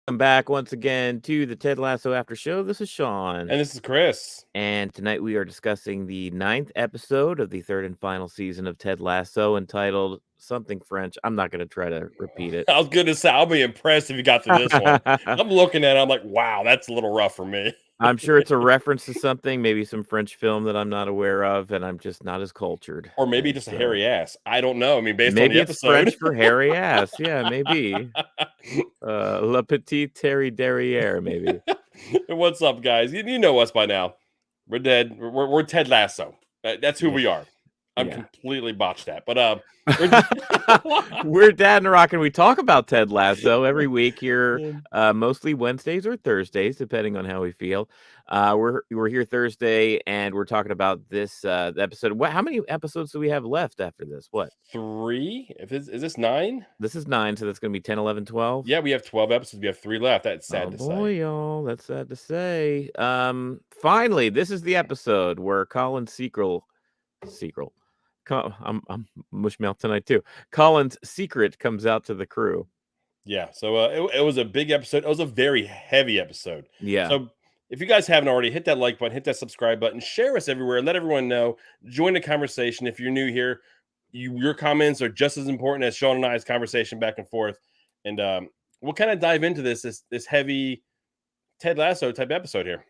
Welcome back once again to the Ted Lasso After Show. This is Sean. And this is Chris. And tonight we are discussing the ninth episode of the third and final season of Ted Lasso entitled something French. I'm not going to try to repeat it. I was going to say, I'll be impressed if you got to this one. I'm looking at it, I'm like, wow, that's a little rough for me. I'm sure it's a reference to something, maybe some French film that I'm not aware of, and I'm just not as cultured. Or maybe And just a so hairy ass. I don't know. I mean, based on maybe the it's episode. French for hairy ass. Yeah, maybe. La petite terre derriere, maybe. What's up, guys? You know us by now. We're dead. We're Ted Lasso. That's who Yeah. we are. I'm Yeah. completely botched that. But we're Dad and Rock, and we talk about Ted Lasso every week here, mostly Wednesdays or Thursdays, depending on how we feel. We're here Thursday, and we're talking about this episode. How many episodes do we have left after this? What? 3? Is this 9? This is 9, so that's going to be 10, 11, 12? Yeah, we have 12 episodes. We have 3 left. That's sad to boy, say. y'all. That's sad to say. Finally, this is the episode where Colin's secret. I'm mushmouth tonight too. Colin's secret comes out to the crew. Yeah, so it was a big episode. It was a very heavy episode. Yeah. So if you guys haven't already, hit that like button, hit that subscribe button, share us everywhere, let everyone know. Join the conversation. If you're new here, your comments are just as important as Sean and I's conversation back and forth. And we'll kind of dive into this heavy Ted Lasso type episode here.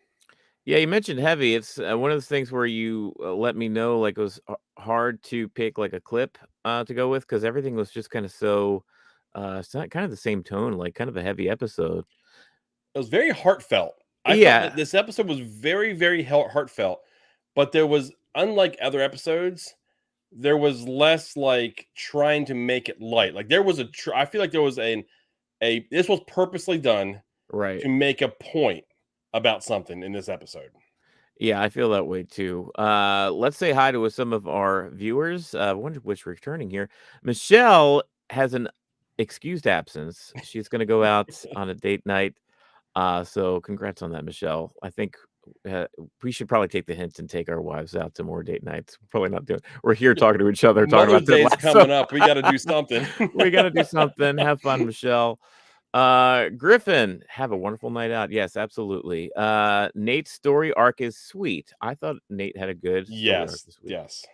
Yeah, you mentioned heavy. It's one of those things where you let me know like it was hard to pick like a clip to go with because everything was just kind of so it's not kind of the same tone, like kind of a heavy episode. It was very heartfelt. I felt that this episode was very, very heartfelt, but there was, unlike other episodes, there was less like trying to make it light. Like there was I feel like there was this was purposely done right to make a point about something in this episode. Yeah, I feel that way too. Let's say hi to some of our viewers. I wonder which returning here. Michelle has an excused absence. She's going to go out on a date night. So congrats on that, Michelle. I think we should probably take the hint and take our wives out to more date nights. Probably not doing. We're here talking to each other, talking Mother's about Day's coming up. We got to do something. We got to do something. Have fun, Michelle. Griffin, have a wonderful night out. Yes, absolutely. Nate's story arc is sweet. I thought Nate had a good story arc this week. Yes.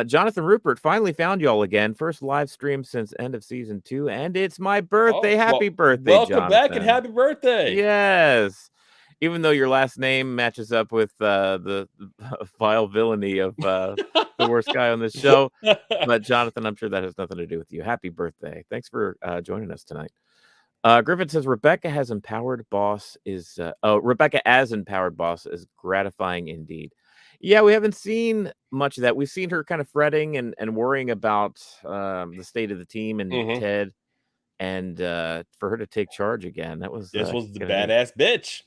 Jonathan Rupert finally found y'all again. First live stream since end of season 2, and it's my birthday. Happy birthday, welcome Jonathan. back and happy birthday. Yes. Even though your last name matches up with the vile villainy of the worst guy on this show. But Jonathan, I'm sure that has nothing to do with you. Happy birthday. Thanks for joining us tonight. Griffin says Rebecca as empowered boss is gratifying indeed. Yeah, we haven't seen much of that. We've seen her kind of fretting and worrying about the state of the team and Ted, and for her to take charge again, that was the badass bitch.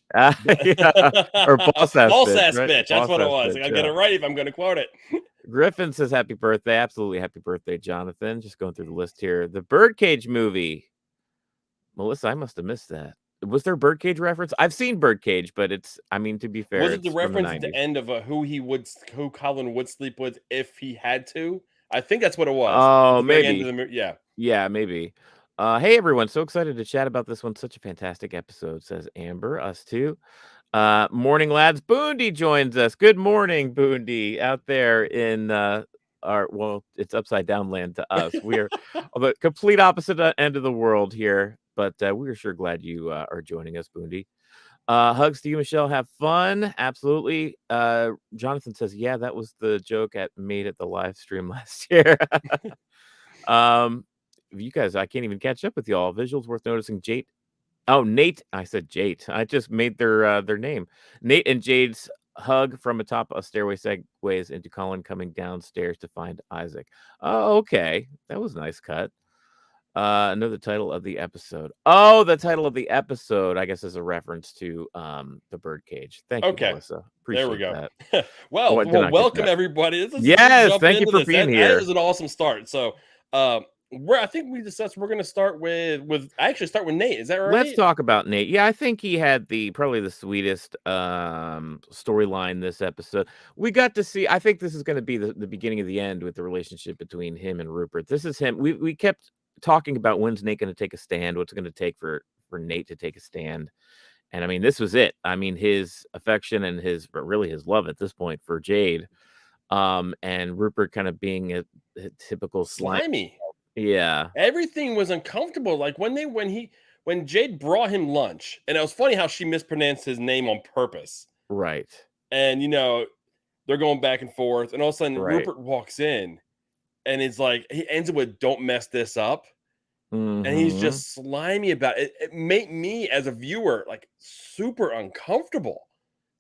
Or boss ass bitch. Right? That's what it was. I gotta get it right if I'm gonna quote it. Griffin says happy birthday. Absolutely happy birthday, Jonathan. Just going through the list here. The Birdcage movie. Melissa, I must have missed that. Was there Birdcage reference? I've seen Birdcage, but to be fair, was it the reference at the end of who Colin would sleep with if he had to? I think that's what it was. Oh, maybe. End of the, yeah, maybe. Hey everyone, so excited to chat about this one. Such a fantastic episode, says Amber. Us too. Morning, lads. Boondy joins us. Good morning, Boondy, out there in it's upside down land to us. We're on the complete opposite end of the world here. But we're sure glad you are joining us, Boondy. Hugs to you, Michelle. Have fun. Absolutely. Jonathan says, yeah, that was the joke made at the live stream last year. You guys, I can't even catch up with y'all. Visuals worth noticing. Jade. Oh, Nate. I said Jade. I just made their name. Nate and Jade's hug from atop a stairway segues into Colin coming downstairs to find Isaac. Oh, okay. That was a nice cut. Know the title of the episode. Oh, the title of the episode, I guess, is a reference to the Birdcage. Thank you, Melissa. Appreciate there we go. That. well, welcome everybody. Yes, thank you for being here. That is an awesome start. So, I think we discussed we're going to start with Nate. Is that right? Let's talk about Nate. Yeah, I think he had probably the sweetest storyline this episode. We got to see. I think this is going to be the beginning of the end with the relationship between him and Rupert. This is him. We kept talking about when's Nate going to take a stand, what's it going to take for for Nate to take a stand. And I mean, this was it. I mean, his affection and but really his love at this point for Jade, and Rupert kind of being a typical slime. Slimy. Yeah, Everything was uncomfortable. Like when Jade brought him lunch, and it was funny how she mispronounced his name on purpose. right, And they're going back and forth, and all of a sudden right. Rupert walks in, and it's like he ends it with "Don't mess this up," and he's Hmm. just slimy about it. It made me as a viewer like super uncomfortable,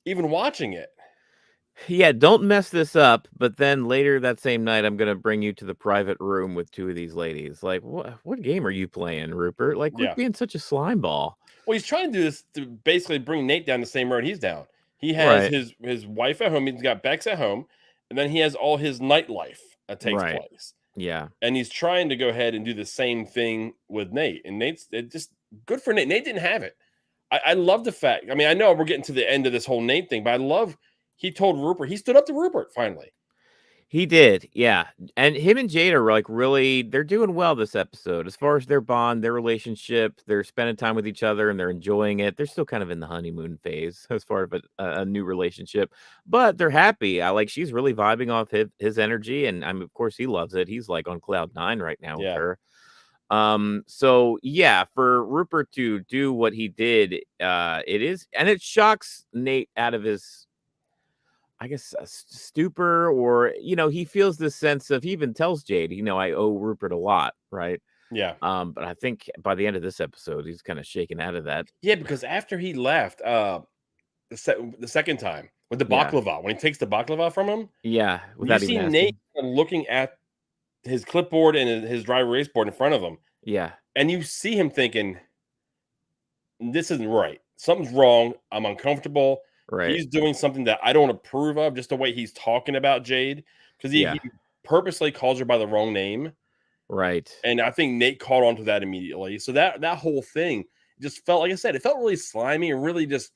even watching it. Yeah, don't mess this up. But then later that same night, I'm gonna bring you to the private room with two of these ladies. Like, what game are you playing, Rupert? Like, quit Yeah. being such a slime ball. Well, he's trying to do this to basically bring Nate down the same road he's down. He has Right, his wife at home. He's got Bex at home, and then he has all his nightlife that takes right. place. Yeah. And he's trying to go ahead and do the same thing with Nate. And Nate's it just good for Nate. Nate didn't have it. I love the fact. I mean, I know we're getting to the end of this whole Nate thing, but I love he told Rupert he stood up to Rupert finally. He did, yeah, and him and Jade are, like, really they're doing well this episode as far as their bond, their relationship, they're spending time with each other, and they're enjoying it. They're still kind of in the honeymoon phase as far as a new relationship, but they're happy. She's really vibing off his energy, and, of course, he loves it. He's, like, on cloud 9 right now with Yeah, her. So, yeah, for Rupert to do what he did, it is and it shocks Nate out of his I guess, a stupor or, he feels this sense of he even tells Jade, I owe Rupert a lot, right? yeah, But I think by the end of this episode, he's kinda shaken out of that. yeah. Because after he left, the second time with the Yeah. baklava, when he takes the baklava from him, Yeah, you without even see Nate asking. looking at his clipboard and his dry erase board in front of him, Yeah, and you see him thinking, "This isn't right. Something's wrong. I'm uncomfortable. right. He's doing something that I don't approve of." Just the way he's talking about Jade, because he Yeah, purposely calls her by the wrong name, right. and I think Nate caught on to that immediately. So that whole thing just felt like I said, it felt really slimy and really just.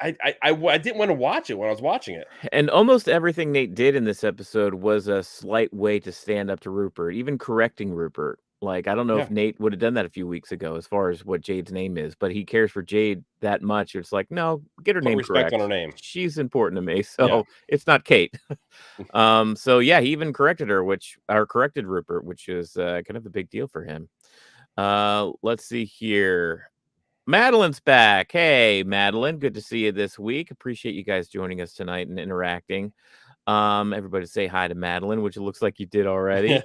I didn't want to watch it when I was watching it. And almost everything Nate did in this episode was a slight way to stand up to Rupert, even correcting Rupert. Like, I don't know Yeah, if Nate would have done that a few weeks ago as far as what Jade's name is, but he cares for Jade that much. It's like, no, get her put name respect on her correct. name. She's important to me, Yeah. so it's not Kate. So yeah, he even corrected her, corrected Rupert, which is kind of a big deal for him. Let's see here. Madeline's back. Hey, Madeline, good to see you this week. Appreciate you guys joining us tonight and interacting. Everybody say hi to Madeline, which it looks like you did already.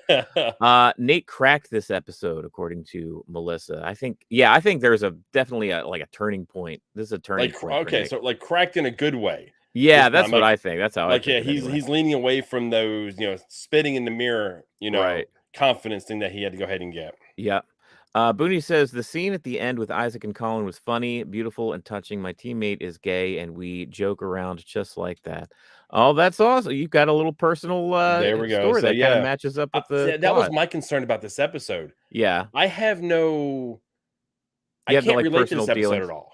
Nate cracked this episode, according to Melissa. I think there's definitely a turning point. This is a turning Like point for okay, Nate. so like cracked in a good way Yeah, this time. that's what I think. That's how I took Yeah, it anyway. he's leaning away from those, spitting in the mirror, Right. confidence thing that he had to go ahead and get. Yeah. Booney says the scene at the end with Isaac and Colin was funny, beautiful, and touching. My teammate is gay, and we joke around just like that. Oh, that's awesome! You've got a little personal There we go. story So that kind of yeah, matches up with the that was plot. my concern about this episode. Yeah, I have no, I you have no can't like relate to personal this episode dealings. at all.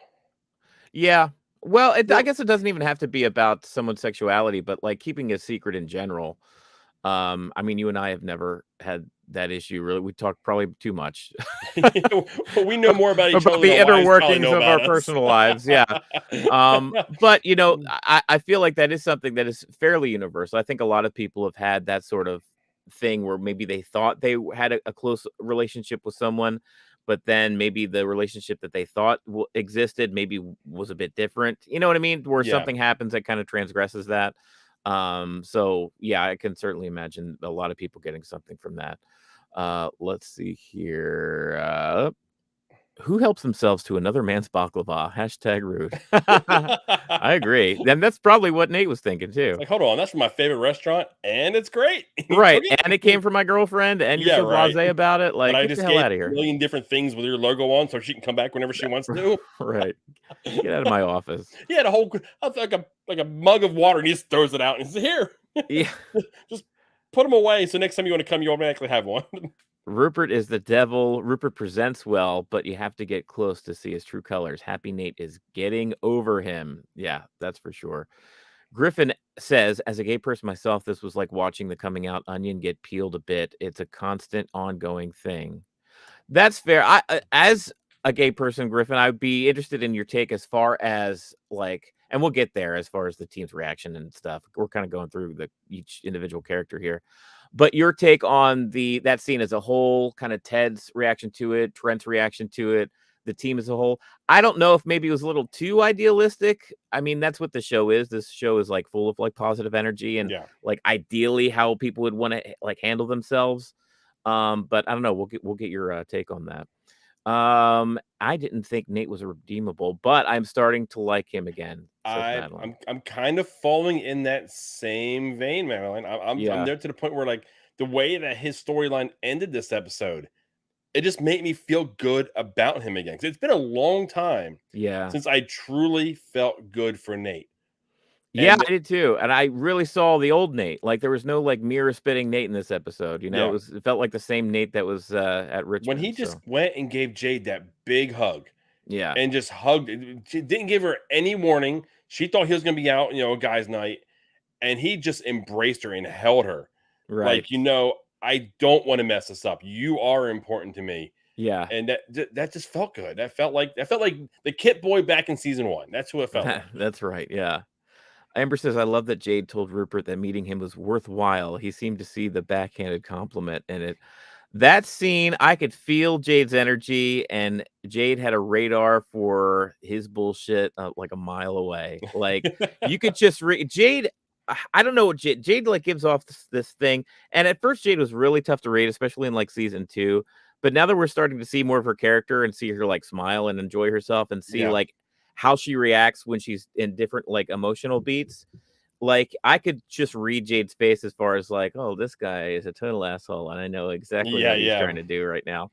Yeah. Well, I Well, guess it doesn't even have to be about someone's sexuality, but like keeping a secret in general. I mean, you and I have never had that issue. Really, we talk probably too much. we know more about each other About than the our inner wives probably workings know of our about us. personal lives, yeah. But, I feel like that is something that is fairly universal. I think a lot of people have had that sort of thing where maybe they thought they had a close relationship with someone, but then maybe the relationship that they thought existed maybe was a bit different. You know what I mean? Where Yeah. something happens that kind of transgresses that. So yeah, I can certainly imagine a lot of people getting something from that. Let's see here. Who helps themselves to another man's baklava? Hashtag rude. I agree. Then that's probably what Nate was thinking It's too. like, hold on, that's from my favorite restaurant, and it's great. You Right. took And it it? came from my girlfriend, and you're Yeah, so right. blasé about it. But Like, I get the just hell gave out of a here. million different things with your logo on, so she can come back whenever she wants to. Right. Get out of my office. He had a whole like a mug of water, and he just throws it out and says, "Here, Yeah. just put them away. So next time you want to come, you automatically have one." Rupert is the devil. Rupert presents well, but you have to get close to see his true colors. Happy Nate is getting over him. Yeah, that's for sure. Griffin says, as a gay person myself, this was like watching the coming out onion get peeled a bit. It's a constant ongoing thing. That's fair. As a gay person, Griffin. I'd be interested in your take as far as like, and we'll get there as far as the team's reaction and stuff. We're kind of going through each individual character here, but your take on that scene as a whole, kind of Ted's reaction to it, Trent's reaction to it, the team as a whole. I don't know if maybe it was a little too idealistic. I mean, that's what the show is. This show is like full of like positive energy and Yeah. like ideally how people would want to like handle themselves. But I don't know. We'll get your take on that. I didn't think Nate was redeemable, but I'm starting to like him again, says Madeline. I'm kind of falling in that same vein, Madeline. I'm Yeah, there to the point where like the way that his storyline ended this episode, it just made me feel good about him again. 'Cause it's been a long time yeah. since I truly felt good for Nate. Yeah, And I did too, and I really saw the old Nate. Like, there was no, like, mirror spitting Nate in this episode, you know? yeah, It felt like the same Nate that was, at when he Richmond, just so went and gave Jade that big hug yeah, and just hugged, she didn't give her any warning. She thought he was going to be out, guys' night, and he just embraced her and held her. right. Like, I don't want to mess this up. You are important to me. Yeah. And that just felt good. That felt like the Kit Boy back in season 1. That's who it felt like. That's right, yeah. Amber says, "I love that Jade told Rupert that meeting him was worthwhile. He seemed to see the backhanded compliment in it." That scene, I could feel Jade's energy, and Jade had a radar for his bullshit, like a mile away. Like you could just read Jade. I don't know what Jade like gives off this thing. And at first, Jade was really tough to read, especially in like season 2. But now that we're starting to see more of her character and see her like smile and enjoy herself and see Yeah. like how she reacts when she's in different like emotional beats, like, I could just read Jade's face as far as like, "Oh, this guy is a total asshole, and I know exactly Yeah, what he's yeah. trying to do right now."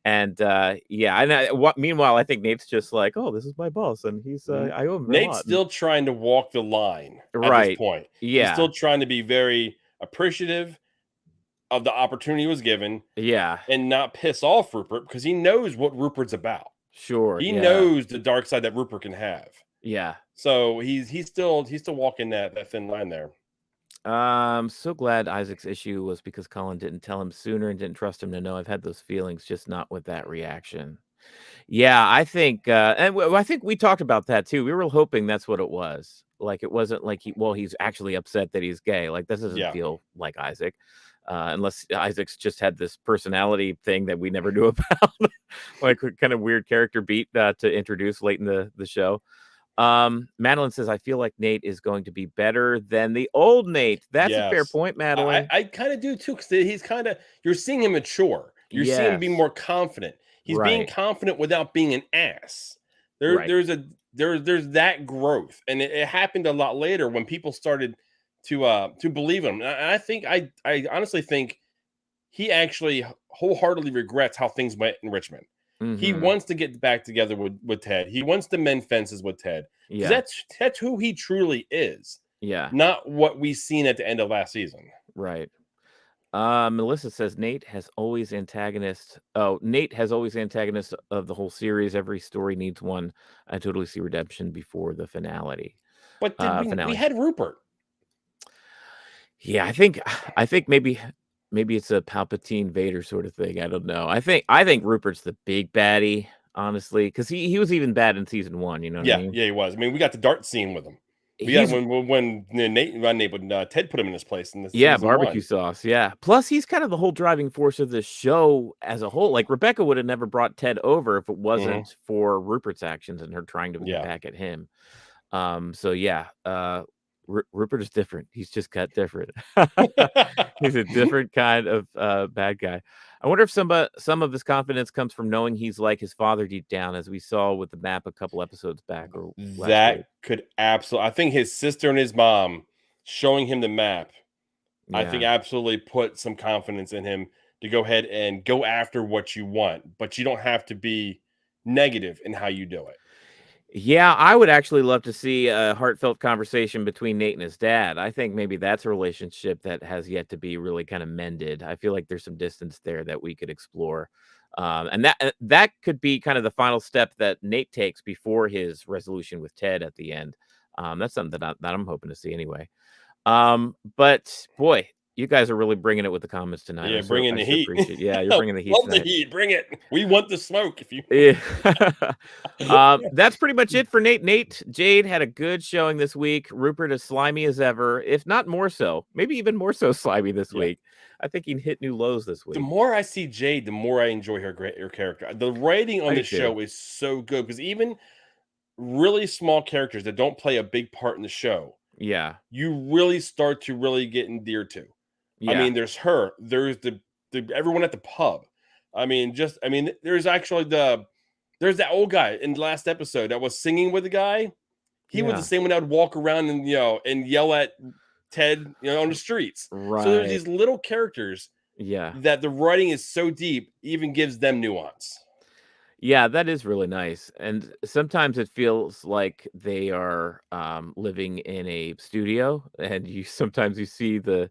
And, yeah, and meanwhile, I think Nate's just like, "Oh, this is my boss, and I owe him a Nate's lot." And still trying to walk the line at this right. point. He's Yeah. still trying to be very appreciative of the opportunity he was given Yeah. and not piss off Rupert because he knows what Rupert's about. Sure. He Yeah. knows the dark side that Rupert can have. Yeah. So he's still walking that thin line there. So glad Isaac's issue was because Colin didn't tell him sooner and didn't trust him to know. I've had those feelings, just not with that reaction. Yeah, I think, I think we talked about that too. We were hoping that's what it was. Like, it wasn't like he's actually upset that he's gay. Like, this doesn't Yeah. feel like Isaac, unless Isaac's just had this personality thing that we never knew about, like a kind of weird character beat to introduce late in the show. Madeline says, "I feel like Nate is going to be better than the old Nate." That's a fair Yes. point, I Madeline. I kind of do too because he's kind of you're seeing him mature. You're seeing him be Yes. more confident. He's being Right. confident without being an ass. There Right. there's a there's that growth, and it happened a lot later when people started to believe him. And I think I honestly think he actually wholeheartedly regrets how things went in Richmond. He Mhm. wants to get back together with Ted. He wants to mend fences with Ted because Yeah. that's who he truly is, Yeah. not what we seen at the end of last season. Right. Melissa says Nate has always antagonist of the whole series. Every story needs one. I totally see redemption before the finale. But did we Finale. had Rupert. Yeah, I think maybe it's a Palpatine Vader sort of thing. I don't know. I think Rupert's the big baddie, honestly, because he was even bad in season 1. You know what I Yeah, mean? yeah, he was. I mean, we got the dart scene with him. We got He's when Nate, not Nate, but Ted put him in his place in the Yeah, season barbecue 1. sauce, yeah. Plus, he's kind of the whole driving force of the show as a whole. Like, Rebecca would have never brought Ted over if it Mhm. wasn't for Rupert's actions and her trying to get Yeah. back at him. So yeah, Rupert is different. He's just cut different. He's a different kind of bad guy. I wonder if some of his confidence comes from knowing he's like his father deep down, as we saw with the map a couple episodes back or last That week. could absolutely. I think his sister and his mom showing him the map, I think Yeah. absolutely put some confidence in him to go ahead and go after what you want, but you don't have to be negative in how you do it. Yeah, I would actually love to see a heartfelt conversation between Nate and his dad. I think maybe that's a relationship that has yet to be really kind of mended. I feel like there's some distance there that we could explore. And that could be kind of the final step that Nate takes before his resolution with Ted at the end. That's something that I'm hoping to see anyway. But boy, You guys are really bringing it with the comments tonight. Yeah, I bring in I the so heat. appreciate Yeah, you're bringing the heat Love the tonight. heat. Bring it. We want the smoke. If you. Yeah. That's pretty much it for Nate. Jade had a good showing this week. Rupert as slimy as ever, if not more so. Maybe even more so slimy this Yeah. week. I think he hit new lows this The week. more I see Jade, the more I enjoy her character. The writing on I do this too. show is so good because even really small characters that don't play a big part in the show, Yeah. you really start to really get endeared to. I Yeah. mean, there's her, there's the everyone at the pub. There's actually there's that old guy in the last episode that was singing with the guy. He was the Yeah. same one that would walk around and and yell at Ted, on the streets. So there's Right. these little characters Yeah. that the writing is so deep, even gives them nuance. Yeah, that is really nice, and sometimes it feels like they are, living in a studio, and sometimes you see the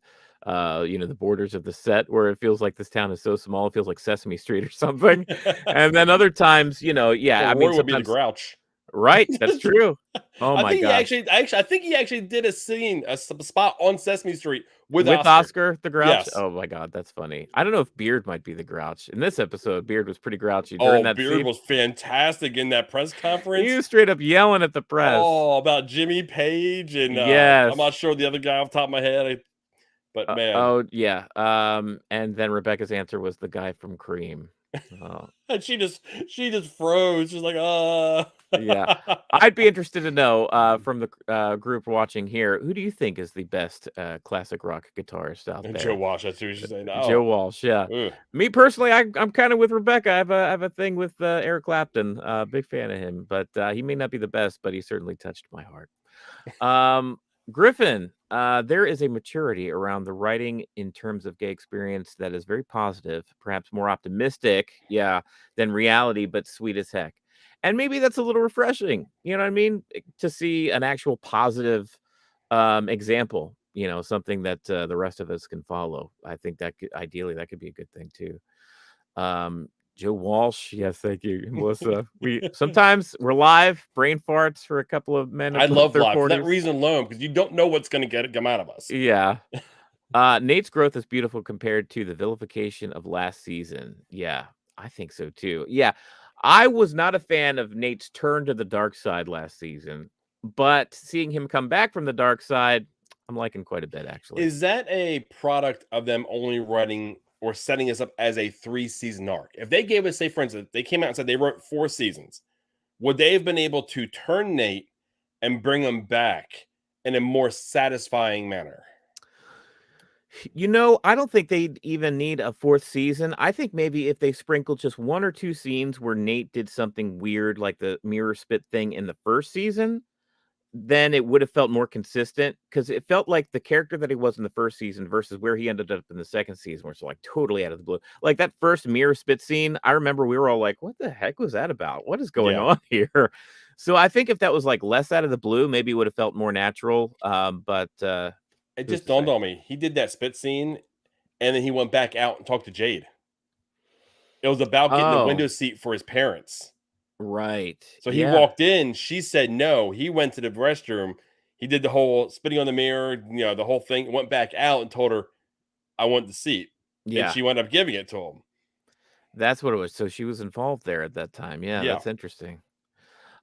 borders of the set where it feels like this town is so small, it feels like Sesame Street or something, and then other times, yeah, Well, I mean, Roy would be the sometimes. Grouch. Right, that's true. Oh I my think he god. I think he actually did a scene, spot on Sesame Street with With Oscar. Oscar the Grouch? Yes. Oh my god, that's funny. I don't know if Beard might be the Grouch. In this episode, Beard was pretty grouchy during Oh, that Beard scene. was fantastic in that press He conference. was straight up yelling at the press. Oh, about Jimmy Page and I'm Yes. not sure the other guy off the top of my head, but man, Oh, yeah, and then Rebecca's answer was the guy from Cream. Oh, and she just froze. She's like, yeah. I'd be interested to know, from the group watching here, who do you think is the best, classic rock guitarist out And Joe there? Walsh, that's who she's saying. Joe Oh, Walsh, yeah. ugh. Me personally, I'm kinda with Rebecca. I have a thing with, Eric Clapton, big fan of him, but, he may not be the best, but he certainly touched my heart. Um, Griffin, there is a maturity around the writing in terms of gay experience that is very positive, perhaps more optimistic, yeah, than reality, but sweet as heck. And maybe that's a little refreshing. You know what I mean? To see an actual positive example, something that the rest of us can follow. I think that ideally that could be a good thing too. Um, Joe Walsh, yes, thank you, Melissa. We sometimes we're live, brain farts for a couple of I minutes with love their live for that 40s. reason alone because you don't know what's going to come out of us. Yeah. Nate's growth is beautiful compared to the vilification of last season. Yeah, I think so too. Yeah. I was not a fan of Nate's turn to the dark side last season, but seeing him come back from the dark side, I'm liking quite a bit actually. Is that a product of them only writing or setting us up as a 3-season arc? If they gave us, say, for instance, they came out and said they wrote 4 seasons, would they have been able to turn Nate and bring him back in a more satisfying manner? I don't think they'd even need a fourth season. I think maybe if they sprinkled just one or two scenes where Nate did something weird, like the mirror spit thing in the first season, then it would have felt more consistent because it felt like the character that he was in the first season versus where he ended up in the second season was like totally out of the blue. Like that first mirror spit scene, I remember we were all like, "What the heck was that about? What is going Yeah. on here?" So I think if that was like less out of the blue, maybe it would have felt more natural. But It who's just to dawned say? on me. He did that spit scene and then he went back out and talked to Jade. It was about getting the Oh, window seat for his parents. right. So he Yeah. walked in, she said no. He went to the restroom. He did the whole spitting on the mirror, the whole thing, went back out and told her, I want the seat. And Yeah. she wound up giving it to him. That's what it was. So she was involved there at that time. Yeah, Yeah. that's interesting.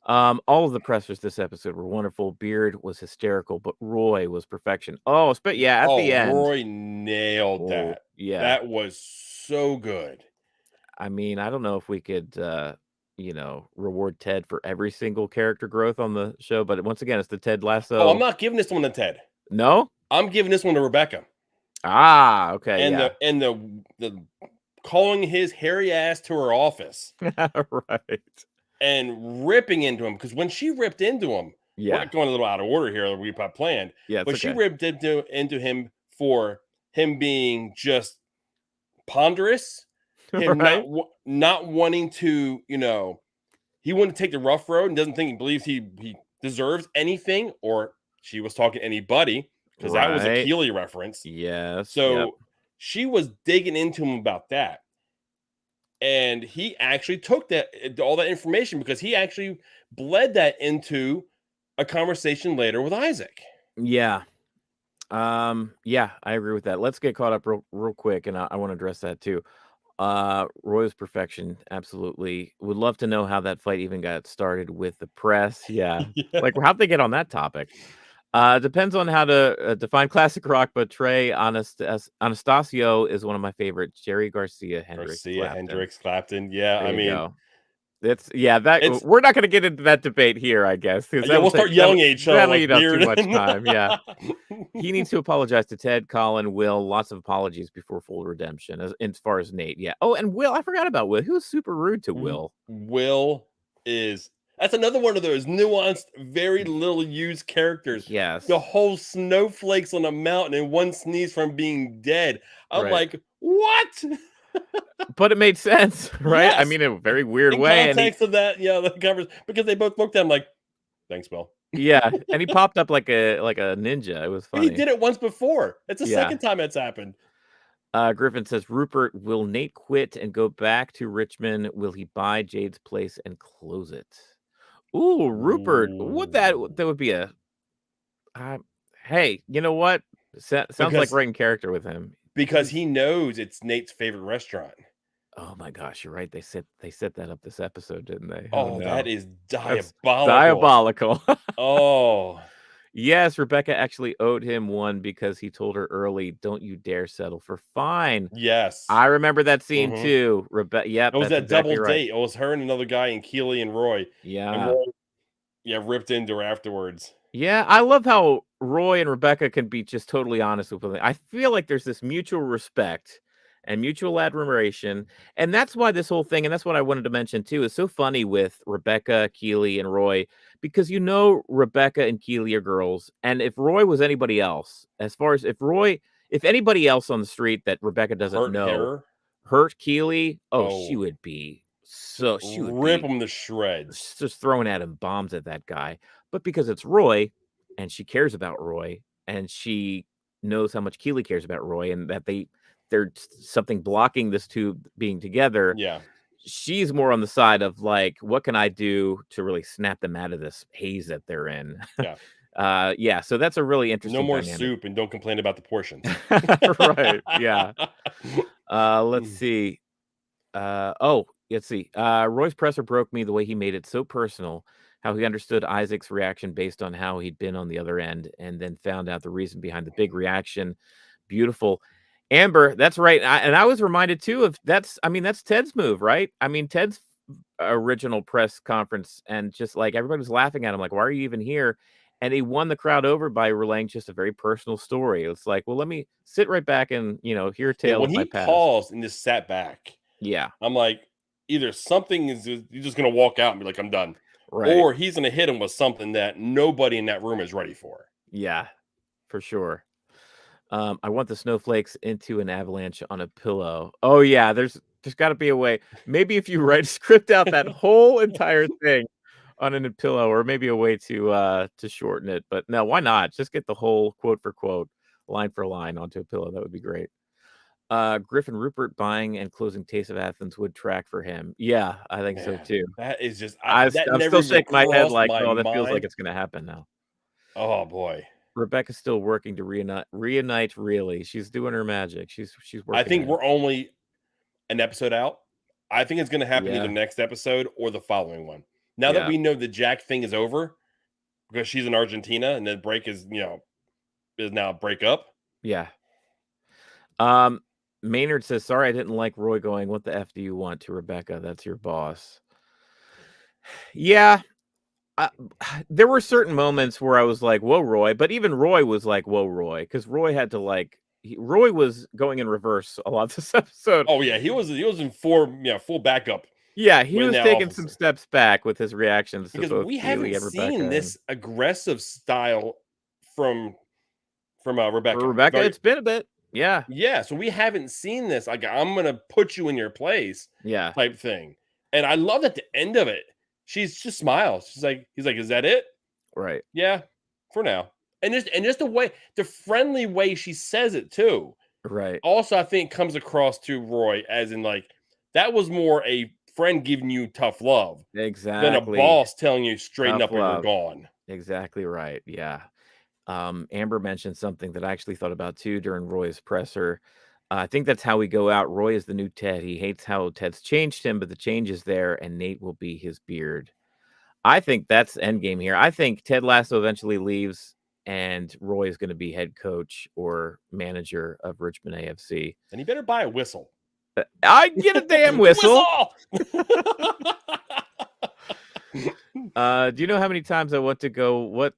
All of the pressers this episode were wonderful. Beard was hysterical, but Roy was perfection. Oh, but yeah, at Oh, the end. Roy nailed Oh, that. yeah. That was so good. I mean, I don't know if we could reward Ted for every single character growth on the show, but once again, it's the Ted Oh, I'm Lasso. not giving this one to Ted. No? I'm giving this one to Rebecca. Ah, okay, And yeah. the calling his hairy ass to her office Right. and ripping into him because when she ripped into him, we're Yeah. going a little out of order here that we planned, Yeah, it's but she okay. ripped into him for him being just ponderous, him Right? not wanting to, he wanted to take the rough road and doesn't think he believes he deserves anything, or she was talking to anybody because that was a Right. Keeley reference. Yes. Yep. So she was digging into him about that. And he actually took all that information because he actually bled that into a conversation later with Isaac. Yeah. Yeah, I agree with that. Let's get caught up real quick, and I want to address that too. Roy's perfection, absolutely. Would love to know how that fight even got started with the press. Yeah, Yeah. like how'd they get on that topic? Depends on how to define classic rock, but Trey Anastasio is one of my favorites. Jerry Garcia, Hendrix, Garcia, Clapton. Hendricks, Clapton. Yeah, There I you mean, go. It's yeah. That it's we're not going to get into that debate here, I guess, because yeah. We'll start that'll yelling at each other that'll like eat up too weird. much time. Yeah. He needs to apologize to Ted, Colin, Will. Lots of apologies before full redemption. As far as Nate, yeah. Oh, and Will, I forgot about Will. He was super rude to Will. Will is that's another one of those nuanced, very little used characters. The Yes, whole snowflakes on a mountain and one sneeze from being dead. I'm right. like, what? But it made sense, right? I Yes. mean, in a very weird In way. And he, context of that, yeah, the conversation because they both looked at him like, thanks, Will. yeah, and he popped up like a ninja. It was He funny. did it once before. It's the Yeah. second time that's happened. Griffin says, Rupert, will Nate quit and go back to Richmond? Will he buy Jade's place and close it? Ooh, Rupert. That would be a uh, hey, you know what? Sounds like Because right in character with him. because He's he knows it's Nate's favorite restaurant. oh my gosh, you're right. They set that up this episode, didn't they? Oh Oh, that no. is That's diabolical. diabolical. Oh, Yes, Rebecca actually owed him one because he told her early, "Don't you dare settle for fine." yes. I remember that scene Mhm. too. Yep, It was that's that double exactly right. date. It was her and another guy and Keely and Roy. And Yeah. Roy, yeah, ripped into her afterwards. Yeah, I love how Roy and Rebecca can be just totally honest with one another. I feel like there's this mutual respect and mutual admiration, and that's why this whole thing and that's what I wanted to mention too, is so funny with Rebecca, Keely, and Roy, because Rebecca and Keely are girls, and if Roy was anybody else, as far as if anybody else on the street that Rebecca doesn't Hurt know her. hurt Keely, oh, Oh, she would rip be him to shreds. just throwing at him bombs at that guy. But because it's Roy and she cares about Roy and she knows how much Keely cares about Roy and that there's something blocking this two being together, Yeah. she's more on the side of like, what can I do to really snap them out of this haze that they're in? Yeah. Yeah, so that's a really No interesting more dynamic. soup and don't complain about the portions. Right. Yeah. Let's Mm. see. Let's see. Roy's presser broke me the way he made it so personal, how he understood Isaac's reaction based on how he'd been on the other end, and then found out the reason behind the big reaction. Beautiful. Amber, that's right. I was reminded too of that's Ted's move, right? I mean, Ted's original press conference, and just like everybody was laughing at him, like, why are you even here? And he won the crowd over by relaying just a very personal story. It's like, well, let me sit right back and, hear a Yeah, tale when of my he past. paused and just sat back, Yeah, I'm like, either something is you're just gonna walk out and be like, I'm done. right. Or he's gonna hit him with something that nobody in that room is ready for. Yeah, for sure. I want the snowflakes into an avalanche on a pillow. Oh yeah, there's got to be a way. Maybe if you write script out that whole entire thing on a pillow, or maybe a way to shorten it. But no, why not? Just get the whole quote for quote, line for line onto a pillow. That would be great. Griffin Rupert buying and closing Taste of Athens would track for him. Yeah, I think so Man, too. that is just that I'm never still even shaking my head crossed like, my oh, that feels like mind. it's gonna happen now. Oh boy. Rebecca's still working to reunite really. She's doing her magic. She's I working think at it. we're only an episode out. I think it's gonna happen either Yeah, next episode or the following one. Now that yeah, we know the Jack thing is over, because she's in Argentina and the break is now break up. yeah. Um, Maynard says, "Sorry, I didn't like Roy going. What the f do you want to Rebecca? That's your boss." Yeah, I, there were certain moments where I was like, "Whoa, Roy," but even Roy was like, "Whoa, Roy," because Roy had to Roy was going in reverse a lot of this episode. Oh yeah, he was in full backup Yeah, he when was that taking some officer steps back with his reactions to because both we Keely haven't and seen Rebecca. And this aggressive style from for Rebecca. Rebecca, Like, it's been a bit. Yeah, yeah, so we haven't seen this like I'm gonna put you in your place yeah, type thing. And I love at the end of it, she's just smiles. He's like, is that it? right, Yeah, for now. And just the friendly way she says it too. right. Also, I think comes across to Roy as in like that was more a friend giving you tough love than a Exactly. boss telling you straighten Tough up or you're love. gone. Exactly right. Yeah. Amber mentioned something that I actually thought about too during Roy's presser. I think that's how we go out. Roy is the new Ted. He hates how Ted's changed him, but the change is there, and Nate will be his beard. I think that's endgame here. I think Ted Lasso eventually leaves, and Roy is going to be head coach or manager of Richmond AFC. And he better buy a whistle. I get a damn whistle. Do you know how many times I want to go? What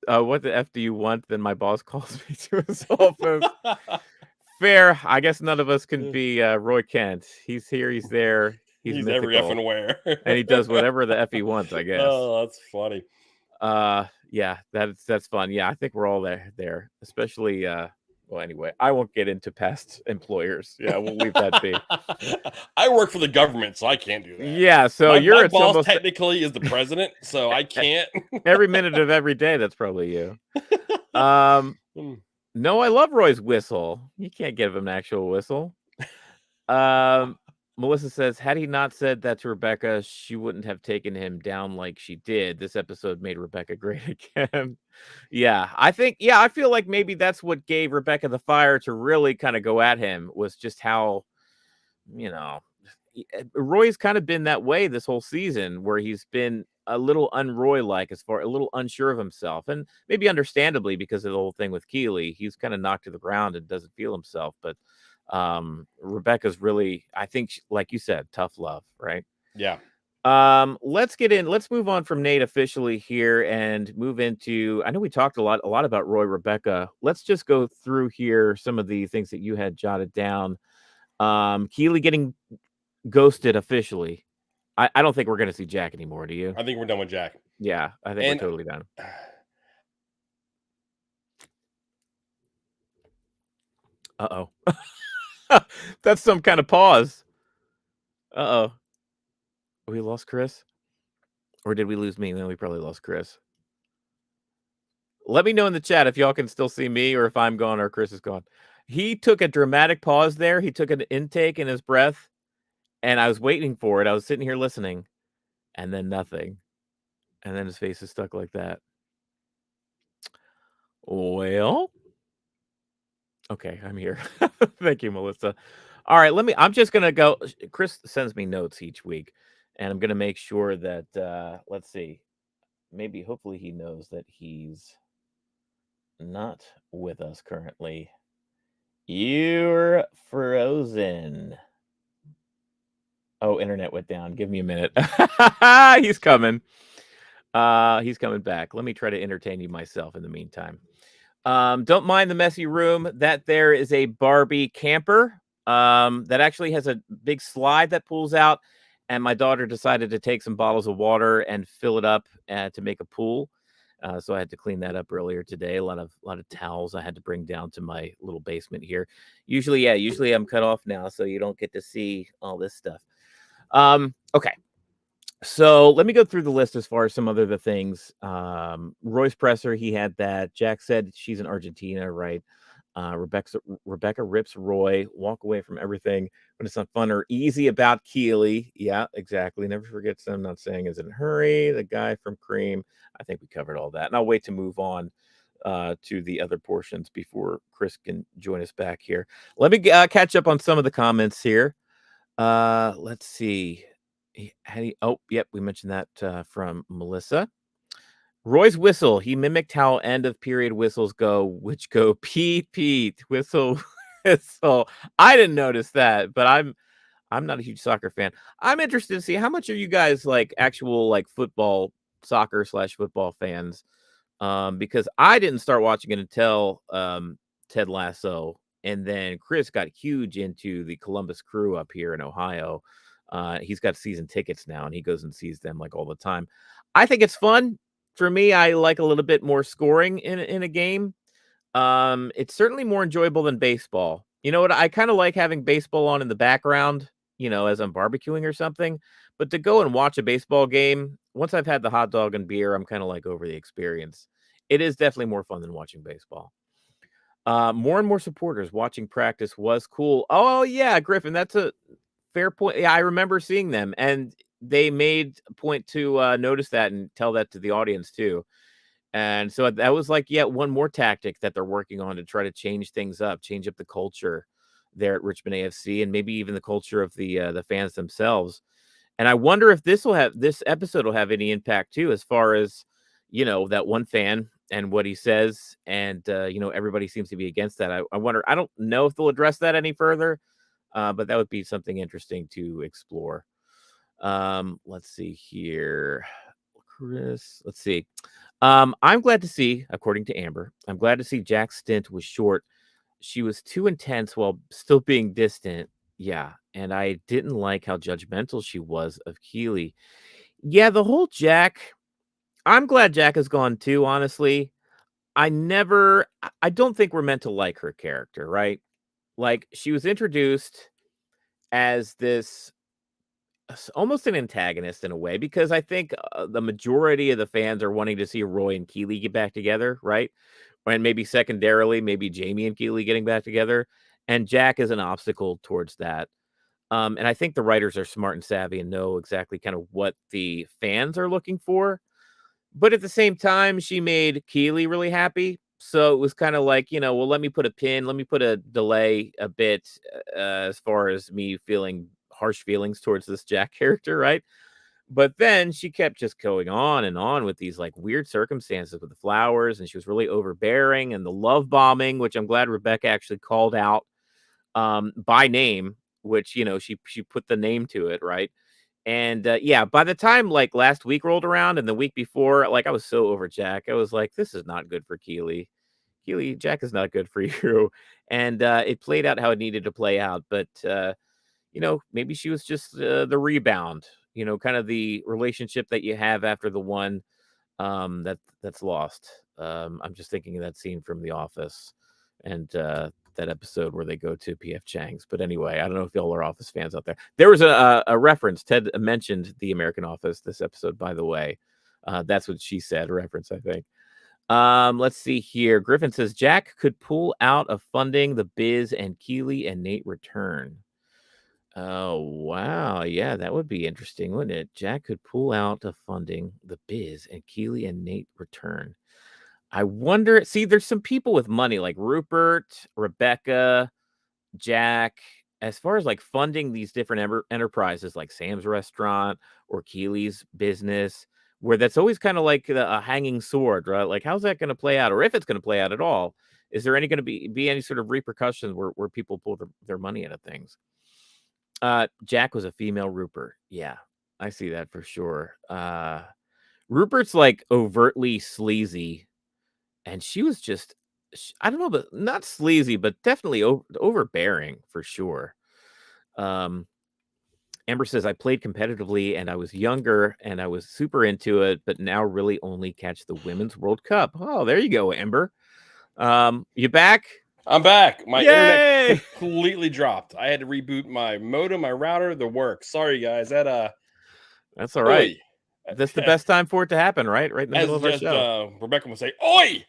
the F do you want? Then my boss calls me to his office. Fair. I guess none of us can be Roy Kent. He's here. He's there. He's every mythical. effing where. And he does whatever the F he wants, I guess. Oh, that's funny. Yeah, that's fun. Yeah, I think we're all there. Especially well, anyway, I won't get into past employers. Yeah, we'll leave that be. I work for the government, so I can't do that. Yeah, so my boss technically is the president, so I can't. Every minute of every day, that's probably you. No, I love Roy's whistle. You can't give him an actual whistle. Melissa says, had he not said that to Rebecca, she wouldn't have taken him down like she did. This episode made Rebecca great again. Yeah, I feel like maybe that's what gave Rebecca the fire to really kind of go at him, was just how, Roy's kind of been that way this whole season, where he's been a little un-Roy-like, a little unsure of himself, and maybe understandably because of the whole thing with Keeley. He's kind of knocked to the ground and doesn't feel himself, but Rebecca's really, I think, like you said, tough love, right? Yeah. Let's move on from Nate officially here and move into, I know we talked a lot about Roy, Rebecca. Let's just go through here some of the things that you had jotted down. Keeley getting ghosted officially. I don't think we're gonna see Jack anymore, do you? I think we're done with Jack. Yeah, I think we're totally done. Uh-oh. That's some kind of pause. Uh-oh. We lost Chris? Or did we lose me? No, we probably lost Chris. Let me know in the chat if y'all can still see me or if I'm gone or Chris is gone. He took a dramatic pause there. He took an intake in his breath, and I was waiting for it. I was sitting here listening, and then nothing. And then his face is stuck like that. Well, okay, I'm here. Thank you, Melissa. All right, I'm just going to go. Chris sends me notes each week, and I'm going to make sure that, let's see, maybe hopefully he knows that he's not with us currently. You're frozen. Oh, internet went down. Give me a minute. He's coming. He's coming back. Let me try to entertain you myself in the meantime. Don't mind the messy room. That there is a Barbie camper that actually has a big slide that pulls out, and my daughter decided to take some bottles of water and fill it up to make a pool. So I had to clean that up earlier today. A lot of towels I had to bring down to my little basement here. Usually I'm cut off now, so you don't get to see all this stuff. Okay. So let me go through the list as far as some other the things. Roy's presser, he had that. Jack said she's in Argentina, right? Rebecca rips Roy, walk away from everything when it's not fun or easy about Keeley. Yeah, exactly. Never forgets them. Not saying is in a hurry. The guy from Cream. I think we covered all that. And I'll wait to move on to the other portions before Chris can join us back here. Let me catch up on some of the comments here. Let's see. Yep, we mentioned that from Melissa. Roy's whistle. He mimicked how end of period whistles go, which go Pete, whistle, whistle. I didn't notice that, but I'm not a huge soccer fan. I'm interested to see how much are you guys like actual like soccer/football fans. Because I didn't start watching it until Ted Lasso, and then Chris got huge into the Columbus Crew up here in Ohio. He's got season tickets now, and he goes and sees them like all the time. I think it's fun. For me, I like a little bit more scoring in a game. It's certainly more enjoyable than baseball. You know what? I kind of like having baseball on in the background, as I'm barbecuing or something. But to go and watch a baseball game, once I've had the hot dog and beer, I'm kind of like over the experience. It is definitely more fun than watching baseball. More and more supporters watching practice was cool. Oh, yeah, Griffin, that's a fair point. Yeah, I remember seeing them, and they made a point to notice that and tell that to the audience too. And so that was like yet one more tactic that they're working on to try to change things up, change up the culture there at Richmond AFC, and maybe even the culture of the fans themselves. And I wonder if this episode will have any impact too, as far as, that one fan and what he says. And, everybody seems to be against that. I wonder, I don't know if they'll address that any further, but that would be something interesting to explore. Let's see here. Chris, let's see. I'm glad to see, according to Amber, I'm glad to see Jack's stint was short. She was too intense while still being distant. Yeah. And I didn't like how judgmental she was of Keely. Yeah, the whole Jack, I'm glad Jack is gone too, honestly. I don't think we're meant to like her character, right? Like, she was introduced as this almost an antagonist in a way, because I think the majority of the fans are wanting to see Roy and Keely get back together, right? And maybe secondarily, maybe Jamie and Keely getting back together. And Jack is an obstacle towards that. And I think the writers are smart and savvy and know exactly kind of what the fans are looking for. But at the same time, she made Keely really happy. So it was kind of like, well, let me put a pin, let me put a delay a bit as far as me feeling harsh feelings towards this Jack character, right? But then she kept just going on and on with these like weird circumstances with the flowers, and she was really overbearing, and the love bombing, which I'm glad Rebecca actually called out by name, which she put the name to it, right? And yeah, by the time like last week rolled around and the week before, like I was so over Jack. I was like, this is not good for Keely. Keely, Jack is not good for you. And it played out how it needed to play out. But maybe she was just the rebound, kind of the relationship that you have after the one that's lost. I'm just thinking of that scene from The Office and that episode where they go to PF Chang's. But anyway, I don't know if y'all are Office fans out there. There was a reference. Ted mentioned The American Office this episode, by the way. That's what she said, a reference, I think. Let's see here. Griffin says Jack could pull out of funding the Biz and Keely and Nate return. Oh, wow. Yeah, that would be interesting, wouldn't it? Jack could pull out of funding the Biz and Keely and Nate return. I wonder. See, there's some people with money like Rupert, Rebecca, Jack. As far as like funding these different enterprises like Sam's restaurant or Keely's business, where that's always kind of like a hanging sword, right? Like, how's that going to play out? Or if it's going to play out at all, is there any going to be any sort of repercussions where people pull their money out of things? Jack was a female Rupert. Yeah, I see that for sure. Rupert's like overtly sleazy, and she was just, I don't know, but not sleazy, but definitely overbearing for sure. Um, Amber says I played competitively and I was younger and I was super into it, but now really only catch the Women's World Cup. Oh, there you go, Amber. You back? I'm back. My internet Yay! completely dropped. I had to reboot my modem, my router, the works. Sorry guys. That's all right. Oi. That's the best time for it to happen, right? Right in the middle As of our just show. Rebecca would say, oi.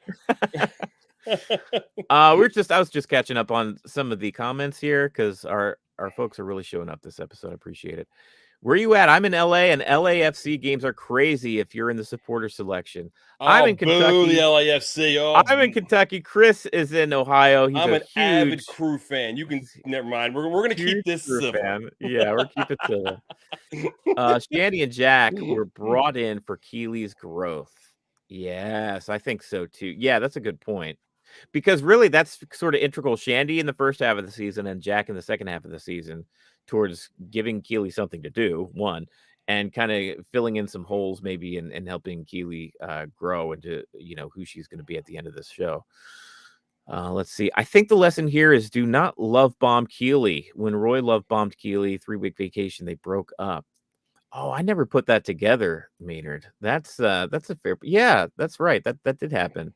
I was just catching up on some of the comments here because our folks are really showing up this episode. I appreciate it. Where you at? I'm in LA, and LAFC games are crazy if you're in the supporter selection. I'm Oh, in boo the Kentucky. LAFC. Oh, I'm in Kentucky. Chris is in Ohio. He's I'm a an avid huge, Crew fan. You can never mind. We're gonna keep huge this Crew civil. fan. Yeah, we're keep it civil. Shandy and Jack were brought in for Keely's growth. Yes, I think so too. Yeah, that's a good point. Because really that's sort of integral. Shandy in the first half of the season and Jack in the second half of the season towards giving Keely something to do, one, and kind of filling in some holes maybe and helping Keely grow into, who she's going to be at the end of this show. Let's see. I think the lesson here is do not love bomb Keely. When Roy love bombed Keely, 3-week vacation, they broke up. Oh, I never put that together, Maynard. That's a fair. Yeah, that's right. That did happen.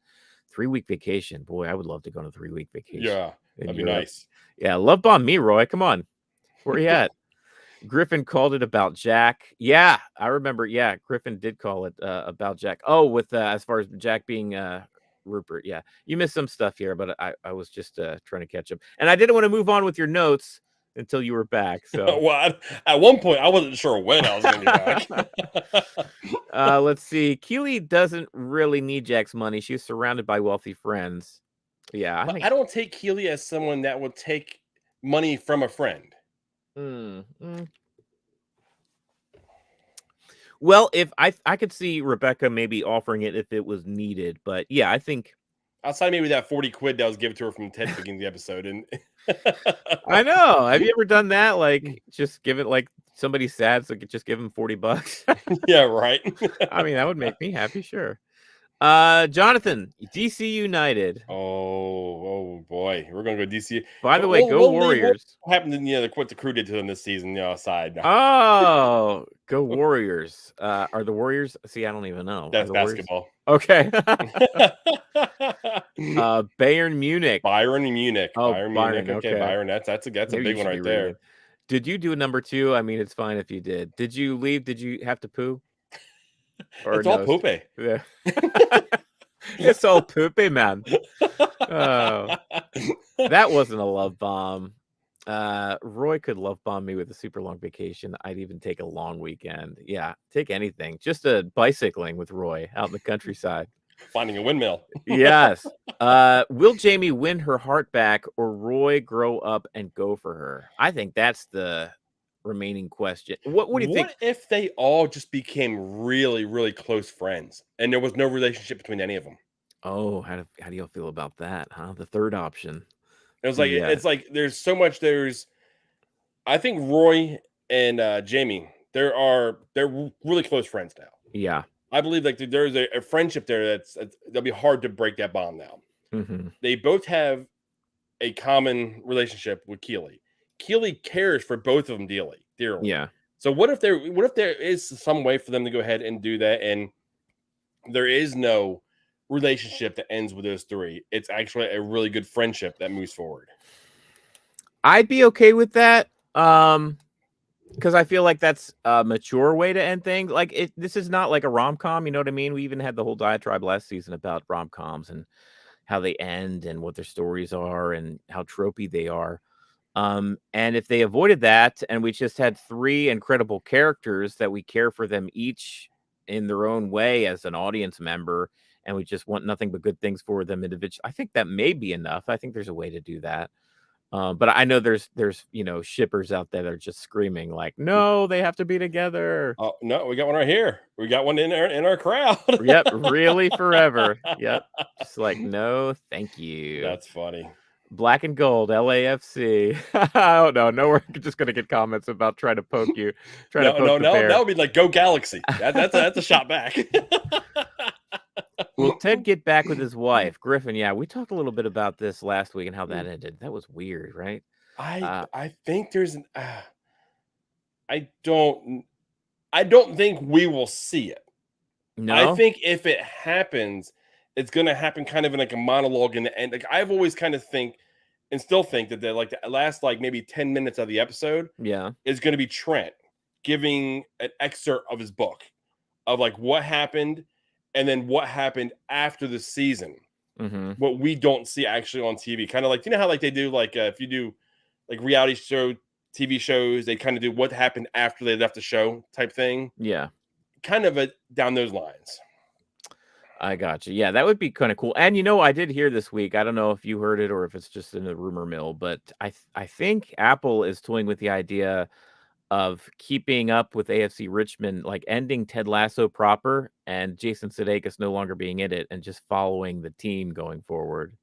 3-week vacation. Boy, I would love to go on a 3-week vacation Yeah, in that'd be Europe. nice. Yeah, love bomb me, Roy. Come on. Where you at? Griffin called it about Jack. Yeah, I remember. Yeah, Griffin did call it about Jack. Oh, with as far as Jack being Rupert. Yeah, you missed some stuff here, but I was just trying to catch up, and I didn't want to move on with your notes until you were back. So Well, at one point, I wasn't sure when I was going to be back. let's see. Keely doesn't really need Jack's money. She's surrounded by wealthy friends. Yeah, I But think. I don't take Keely as someone that will take money from a friend. Mm, mm. Well, if I could see Rebecca maybe offering it if it was needed, but yeah, I think Outside maybe that 40 quid that was given to her from Ted at the beginning of the episode. And I know. Have you ever done that? Like, just give it like somebody sad, so just give them $40. yeah, right. I mean, that would make me happy, sure. Jonathan, DC United. Oh boy, we're gonna go DC. By the But way, we'll go we'll leave what Warriors. happened in what the crew did to them this season, aside. Oh, go Warriors. Are the Warriors? See, I don't even know. Are That's the Warriors? basketball. Okay. Bayern Munich. Bayern Munich. Oh, Bayern Munich. Byron. Okay, Okay. Byron. That's a Maybe you big one should be right reading. there. Did you do a number 2? I mean, it's fine if you did. Did you leave? Did you have to poo? Or It's all no? Pope. Yeah. It's all poopy, man. Oh, that wasn't a love bomb. Roy could love bomb me with a super long vacation. I'd even take a long weekend. Yeah, take anything. Just a bicycling with Roy out in the countryside. Finding a windmill. Yes. Will Jamie win her heart back or Roy grow up and go for her? I think that's the remaining question. What do you think? What if they all just became really, really close friends and there was no relationship between any of them? Oh, how do you feel about that, huh? The third option. It was like The it's like there's so much. I think Roy and Jamie, they're really close friends now. yeah. I believe like there's a friendship there that'll be hard to break that bond now. Hmm. They both have a common relationship with Keely. Keely cares for both of them dearly. Yeah. So what if there is some way for them to go ahead and do that, and there is no relationship that ends with those three? It's actually a really good friendship that moves forward. I'd be okay with that. Because I feel like that's a mature way to end things. Like this is not like a rom-com, you know what I mean? We even had the whole diatribe last season about rom-coms and how they end and what their stories are and how tropey they are. And if they avoided that and we just had 3 incredible characters that we care for them each in their own way as an audience member, and we just want nothing but good things for them individually, I think that may be enough. I think there's a way to do that. But I know there's shippers out there that are just screaming like, no, they have to be together. Oh no, we got one right here. We got one in our crowd. Yep, really forever. Yep, just like no, thank you. That's funny. Black and gold, LAFC. I don't know. No, we're just gonna get comments about trying to poke you, trying to poke the bear. That would be like go Galaxy. That's a shot back. Will Ted get back with his wife, Griffin? Yeah, we talked a little bit about this last week and how that ended. That was weird, right? I think there's an. I don't think we will see it. No, I think if it happens, it's going to happen kind of in like a monologue in the end. Like I've always kind of think and still think that the last like maybe 10 minutes of the episode yeah, is going to be Trent giving an excerpt of his book of like what happened and then what happened after the season. mm-hmm. What we don't see actually on TV. Kind of like, you know how like they do like if you do like reality show TV shows, they kind of do what happened after they left the show type thing. Yeah. Kind of down those lines. I got you. Yeah, that would be kind of cool. And I did hear this week. I don't know if you heard it or if it's just in the rumor mill, but I think Apple is toying with the idea of keeping up with AFC Richmond, like ending Ted Lasso proper and Jason Sudeikis no longer being in it, and just following the team going forward.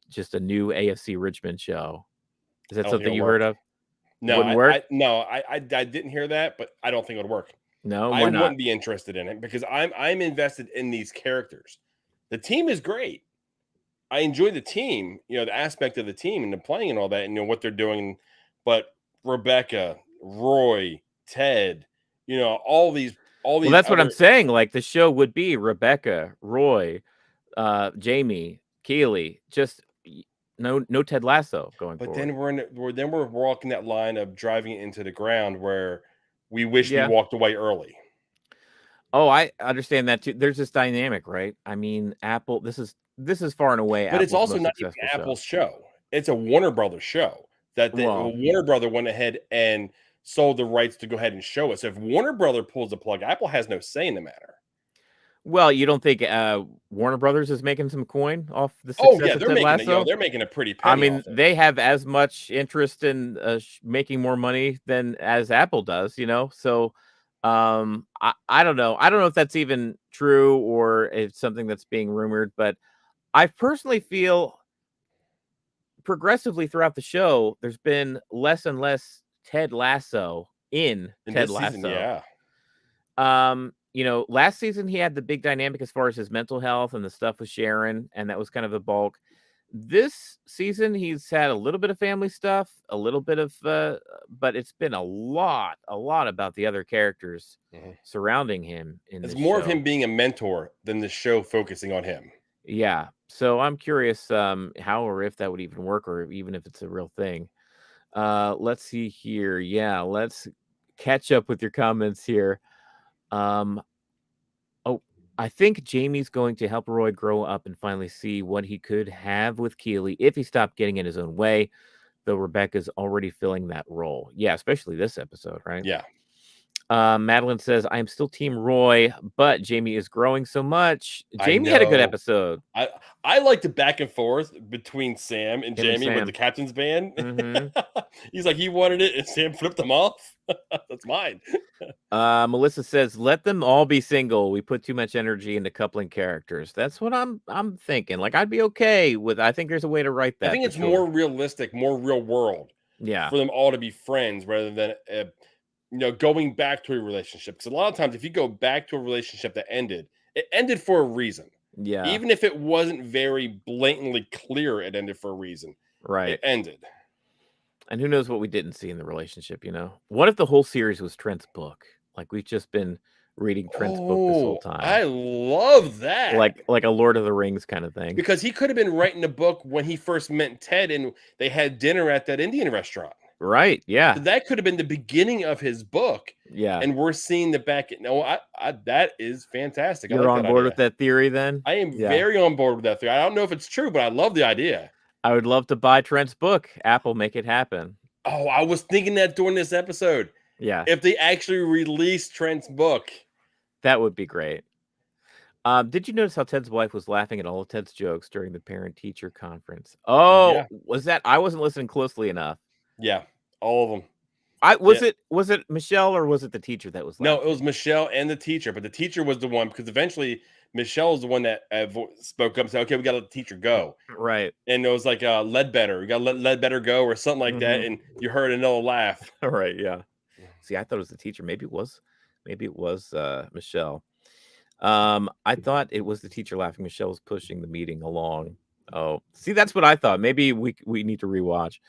Just a new AFC Richmond show. Is that something you heard of? No, Wouldn't work? I didn't hear that, but I don't think it would work. No, I why not? wouldn't be interested in it because I'm invested in these characters. The team is great. I enjoy the team, the aspect of the team and the playing and all that, and what they're doing. But Rebecca, Roy, Ted, all these. Well, that's what I'm saying. Like the show would be Rebecca, Roy, Jamie, Keely, just no Ted Lasso going forward. But then we're walking that line of driving it into the ground where we wish Yeah. we walked away early. Oh, I understand that too. There's this dynamic, right? I mean, Apple. This is far and away, but it's also not even Apple's show. It's a Warner Brothers show. that the Well, Warner Brother went ahead and sold the rights to go ahead and show it. So if Warner Brother pulls the plug, Apple has no say in the matter. you don't think Warner Brothers is making some coin off the Oh success yeah, of they're Ted making it. Lasso? They're making a pretty I penny mean, off it. they have as much interest in making more money than as Apple does, you know. So, I don't know. I don't know if that's even true or it's something that's being rumored, but I personally feel progressively throughout the show, there's been less and less Ted Lasso in In Ted this season, Lasso. yeah. Last season he had the big dynamic as far as his mental health and the stuff with Sharon, and that was kind of the bulk. This season he's had a little bit of family stuff, a little bit of but it's been a lot about the other characters Mhm. surrounding him in It's this more of show. him being a mentor than the show focusing on him. Yeah. So I'm curious how or if that would even work or even if it's a real thing. Let's see here. Yeah, let's catch up with your comments here. Um, oh, I think Jamie's going to help Roy grow up and finally see what he could have with Keeley if he stopped getting in his own way, though Rebecca's already filling that role. Yeah, especially this episode, right? Yeah. Madeline says, I'm still Team Roy, but Jamie is growing so much. I Jamie had a good know. episode. I I like the back and forth between Sam and Him and Jamie with the Sam. captain's band. Hmm. He's like he wanted it and Sam flipped him off. That's mine. Melissa says, "Let them all be single. We put too much energy into coupling characters." That's what I'm thinking. Like, I'd be okay with. I think there's a way to write I that think for it's more sure. realistic, more real world Yeah, for them all to be friends rather than going back to a relationship. Because a lot of times, if you go back to a relationship that ended, it ended for a reason. yeah, Even if it wasn't very blatantly clear, it ended for a reason. It right. ended. And who knows what we didn't see in the relationship? You know, what if the whole series was Trent's book? Like we've just been reading Trent's book this whole Oh, time, I love that. like a Lord of the Rings kind of thing. Because he could have been writing the book when he first met Ted and they had dinner at that Indian restaurant. Right? So Yeah, that could have been the beginning of his book. yeah. And we're seeing the back. No, I that is fantastic. I You're like on that board with idea. that theory, then? I am Yeah, very on board with that theory. I don't know if it's true, but I love the idea. I would love to buy Trent's book. Apple, make it happen. Oh, I was thinking that during this episode. Yeah, If they actually release Trent's book. that would be great. Did you notice how Ted's wife was laughing at all of Ted's jokes during the parent-teacher conference? Oh, Yeah. was that I wasn't listening closely enough. Yeah. All of them. I Yeah. was it Michelle or was it the teacher that was No, it was laughing? Michelle and the teacher, but the teacher was the one because eventually Michelle was the one that spoke up and said, "Okay, we got to let the teacher go." Right. And it was like Ledbetter, we got to let Ledbetter go or something like that. Mhm. And you heard another laugh. Right, yeah. See, I thought it was the teacher. Maybe it was Michelle. I thought it was the teacher laughing. Michelle was pushing the meeting along. Oh, see, that's what I thought. Maybe we need to rewatch.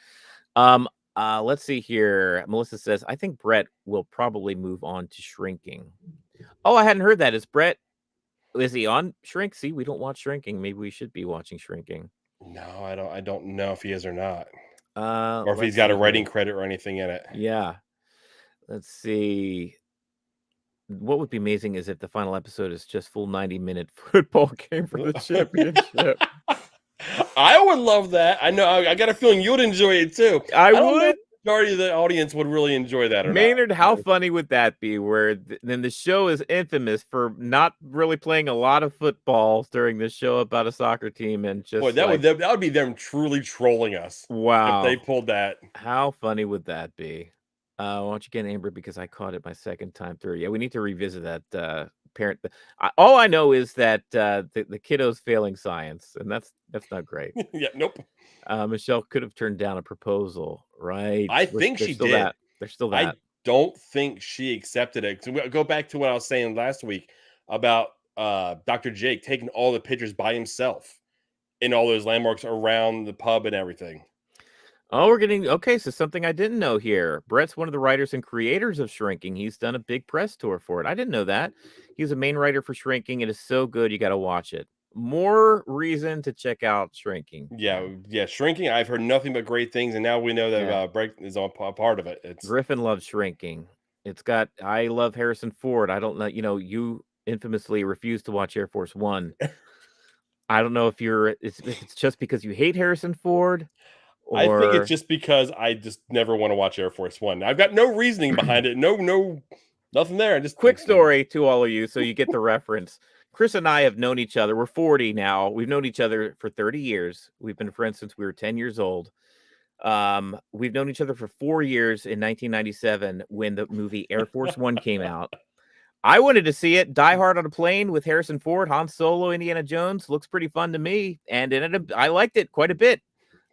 Um, let's see here. Melissa says, I think Brett will probably move on to Shrinking. Oh, I hadn't heard that. Is he on Shrink? See, we don't watch Shrinking. Maybe we should be watching Shrinking. No, I don't know if he is or not, or if he's Let's got a see here. writing credit or anything in it. Yeah. Let's see. What would be amazing is if the final episode is just full 90-minute football game for the championship. I would love that. I know. I got a feeling you would enjoy it too. I I don't know if would. the majority of the audience would really enjoy that or not. Maynard, how funny would that be? Where then the show is infamous for not really playing a lot of football during this show about a soccer team and Boy, just like, that would be them truly trolling us if they wow, pulled that. how funny would that be? Why don't you get Amber because I caught it my second time through. Yeah, we need to revisit that parent. All I know is that the kiddo's failing science, and that's not great. Yeah, nope. Michelle could have turned down a proposal, right? I think There's she still did. that. There's still I that. don't think she accepted it. So we go back to what I was saying last week about Dr. Jake taking all the pictures by himself in all those landmarks around the pub and everything. Oh, we're getting okay. So something I didn't know here. Brett's one of the writers and creators of Shrinking. He's done a big press tour for it. I didn't know that. He's a main writer for Shrinking. It is so good. You got to watch it. More reason to check out Shrinking. Yeah, yeah, Shrinking. I've heard nothing but great things, and now we know that Yeah. Brett is on a part of it. It's Griffin loves Shrinking. I love Harrison Ford. I don't know. You infamously refused to watch Air Force One. I don't know if it's just because you hate Harrison Ford. I think it's Or just because I just never want to watch Air Force One. I've got no reasoning behind it. Nothing there. I just quick story to all of you so you get the reference. Chris and I have known each other. We're 40 now. We've known each other for 30 years. We've been friends since we were 10 years old. We've known each other for 4 years in 1997 when the movie Air Force One came out. I wanted to see it. Die Hard on a Plane with Harrison Ford, Han Solo, Indiana Jones. Looks pretty fun to me. And I liked it quite a bit.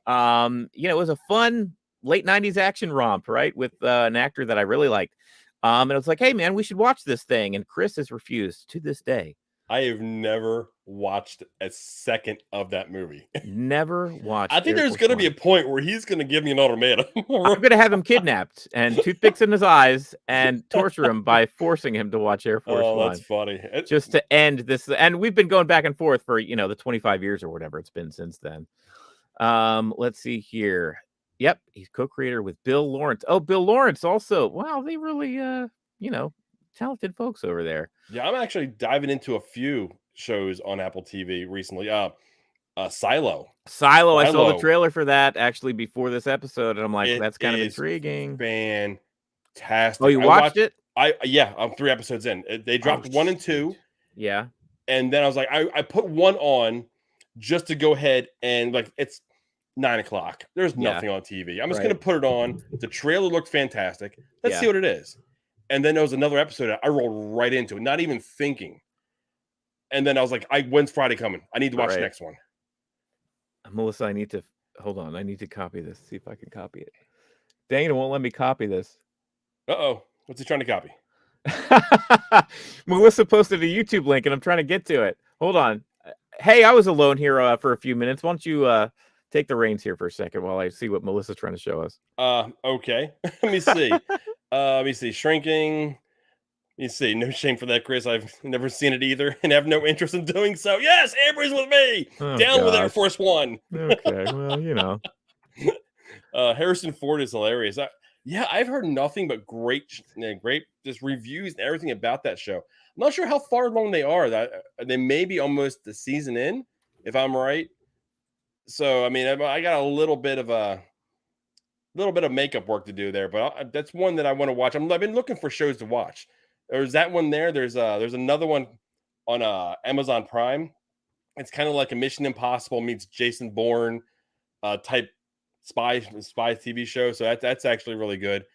It was a fun late 90s action romp, right? With an actor that I really liked. And it was like, hey, man, we should watch this thing. And Chris has refused to this day. I have never watched a second of that movie. Never watched. I think Air there's Force going to One. be a point where he's going to give me an ultimatum. I'm going to have him kidnapped and toothpicks in his eyes and torture him by forcing him to watch Air Force Oh, One. that's funny. Just to end this. And we've been going back and forth for, the 25 years or whatever it's been since then. Let's see here. Yep, he's co-creator with Bill Lawrence. Oh, Bill Lawrence also. Wow, they really talented folks over there. Yeah, I'm actually diving into a few shows on Apple TV recently. Silo. Silo, I saw the Silo. trailer for that actually before this episode, and I'm like, It that's kind of is intriguing. fantastic. Oh, you watched it? I'm 3 episodes in. They dropped 1 and 2. Yeah. And then I was like, I put 1 on just to go ahead and it's 9:00. There's nothing on TV. I'm just gonna put it on. The trailer looked fantastic. Let's see what it is. And then there was another episode I rolled right into it, not even thinking. And then I was like, when's Friday coming? I need to watch the next one. Melissa, I need to hold on. I need to copy this. See if I can copy it. Dang it won't let me copy this. Uh-oh. What's he trying to copy? Melissa posted a YouTube link and I'm trying to get to it. Hold on. Hey, I was alone here for a few minutes. Why don't you take the reins here for a second while I see what Melissa's trying to show us? Okay. Let me see. Let me see. Shrinking. Let me see. No shame for that, Chris. I've never seen it either and have no interest in doing so. Yes, Amber's with me. Down with Air Force One. Okay. Well, Harrison Ford is hilarious. I've heard nothing but great just reviews and everything about that show. I'm not sure how far along they are. That they may be almost the season in, if I'm right. So I mean, I got a little bit of makeup work to do there, but that's one that I want to watch. I've been looking for shows to watch. There's that one there. There's another one on Amazon Prime. It's kind of like a Mission Impossible meets Jason Bourne type spy TV show. So that's actually really good.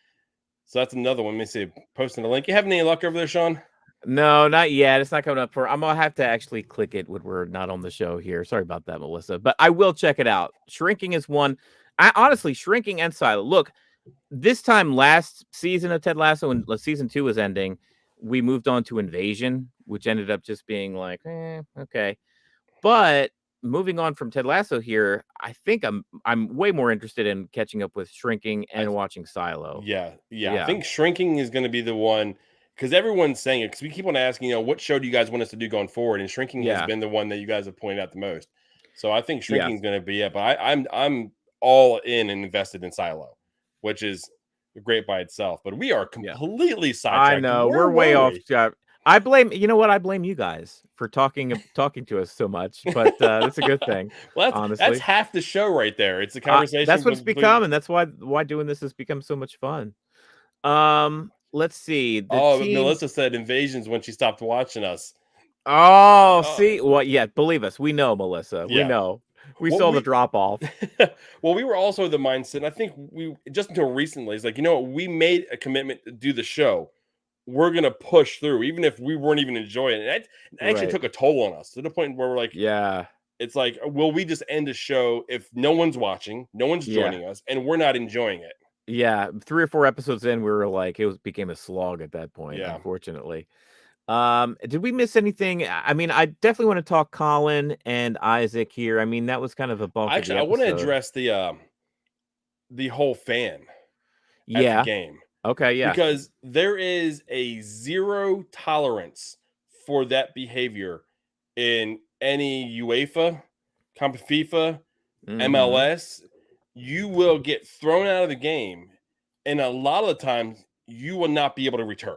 So that's another one. Let me see. Posting the link. You have any luck over there, Sean? No, not yet. It's not coming up I'm gonna have to actually click it when we're not on the show here. Sorry about that, Melissa. But I will check it out. Shrinking is one. Honestly, Shrinking and Silo. Look, this time last season of Ted Lasso, when season 2 was ending, we moved on to Invasion, which ended up just being like, okay. But moving on from Ted Lasso here, I think I'm way more interested in catching up with Shrinking and watching Silo. Yeah. I think Shrinking is going to be the one because everyone's saying it because we keep on asking, what show do you guys want us to do going forward? And Shrinking has been the one that you guys have pointed out the most. So I think Shrinking is going to be it. But I'm all in and invested in Silo, which is great by itself. But we are completely sidetracked. I know we're way off. I blame you guys for talking to us so much, but that's a good thing. Well, honestly, that's half the show right there. It's a conversation. That's what it's become, and that's why doing this has become so much fun. Let's see. Melissa said Invasions when she stopped watching us. See, well, yeah, believe us, we know, Melissa. We know. We saw the drop off. Well, we were also the mindset. And I think we just until recently, it's like, we made a commitment to do the show. We're gonna push through, even if we weren't even enjoying it. It actually took a toll on us to the point where we're like, it's like, will we just end the show if no one's watching, no one's joining us, and we're not enjoying it? Yeah, 3 or 4 episodes in, we were like, became a slog at that point. Unfortunately. Did we miss anything? I mean, I definitely want to talk Colin and Isaac here. I mean, that was kind of a bulk. Actually, I want to address the whole fan at the game. Okay, yeah. Because there is a zero tolerance for that behavior in any UEFA, FIFA, MLS. You will get thrown out of the game, and a lot of the times you will not be able to return.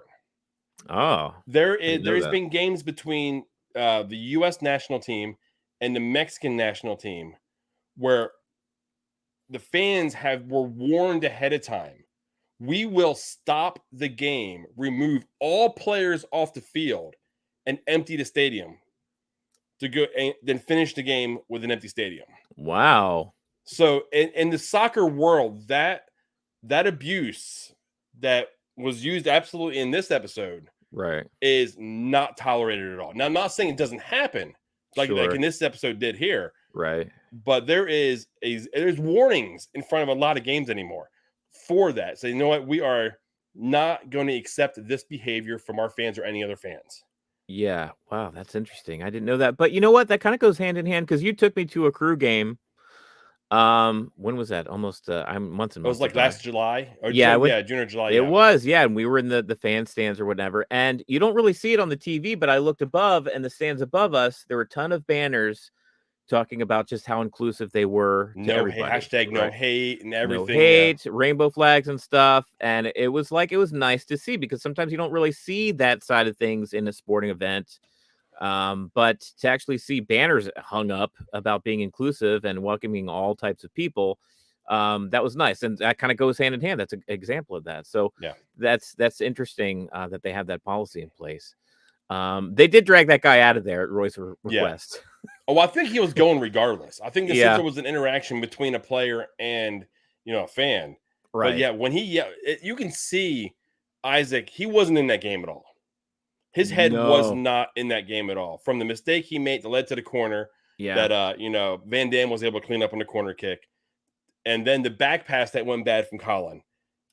Oh, there's been games between the U.S. national team and the Mexican national team where the fans were warned ahead of time. We will stop the game, remove all players off the field, and empty the stadium to go and then finish the game with an empty stadium. Wow. So in the soccer world, that abuse that was used absolutely in this episode Right. is not tolerated at all. Now, I'm not saying it doesn't happen like Sure. in this episode did here, Right. but there's warnings in front of a lot of games anymore for that. So you know what? We are not going to accept this behavior from our fans or any other fans. Yeah. Wow, that's interesting. I didn't know that. But you know what? That kind of goes hand in hand because you took me to a Crew game. When was that? Almost I'm months and It was months like ago. last July or Yeah, I June, went. June or July. It Yeah. was, yeah, and we were in the fan stands or whatever, and you don't really see it on the TV, but I looked above, and the stands above us, there were a ton of banners talking about just how inclusive they were to No hate, everybody, hashtag no right? hate and No everything. Yeah. hate, rainbow flags and stuff, and it was nice to see because sometimes you don't really see that side of things in a sporting event. But to actually see banners hung up about being inclusive and welcoming all types of people, that was nice, and that kind of goes hand in hand. That's an example of that. So Yeah. that's interesting that they have that policy in place. They did drag that guy out of there at Roy's request. Oh, I think he was going regardless. I think since Yeah, there was an interaction between a player and a fan. But right. yeah, when you can see Isaac. He wasn't in that game at all. His head was No. not in that game at all. From the mistake he made that led to the corner Yeah. that Van Dam was able to clean up on the corner kick, and then the back pass that went bad from Colin,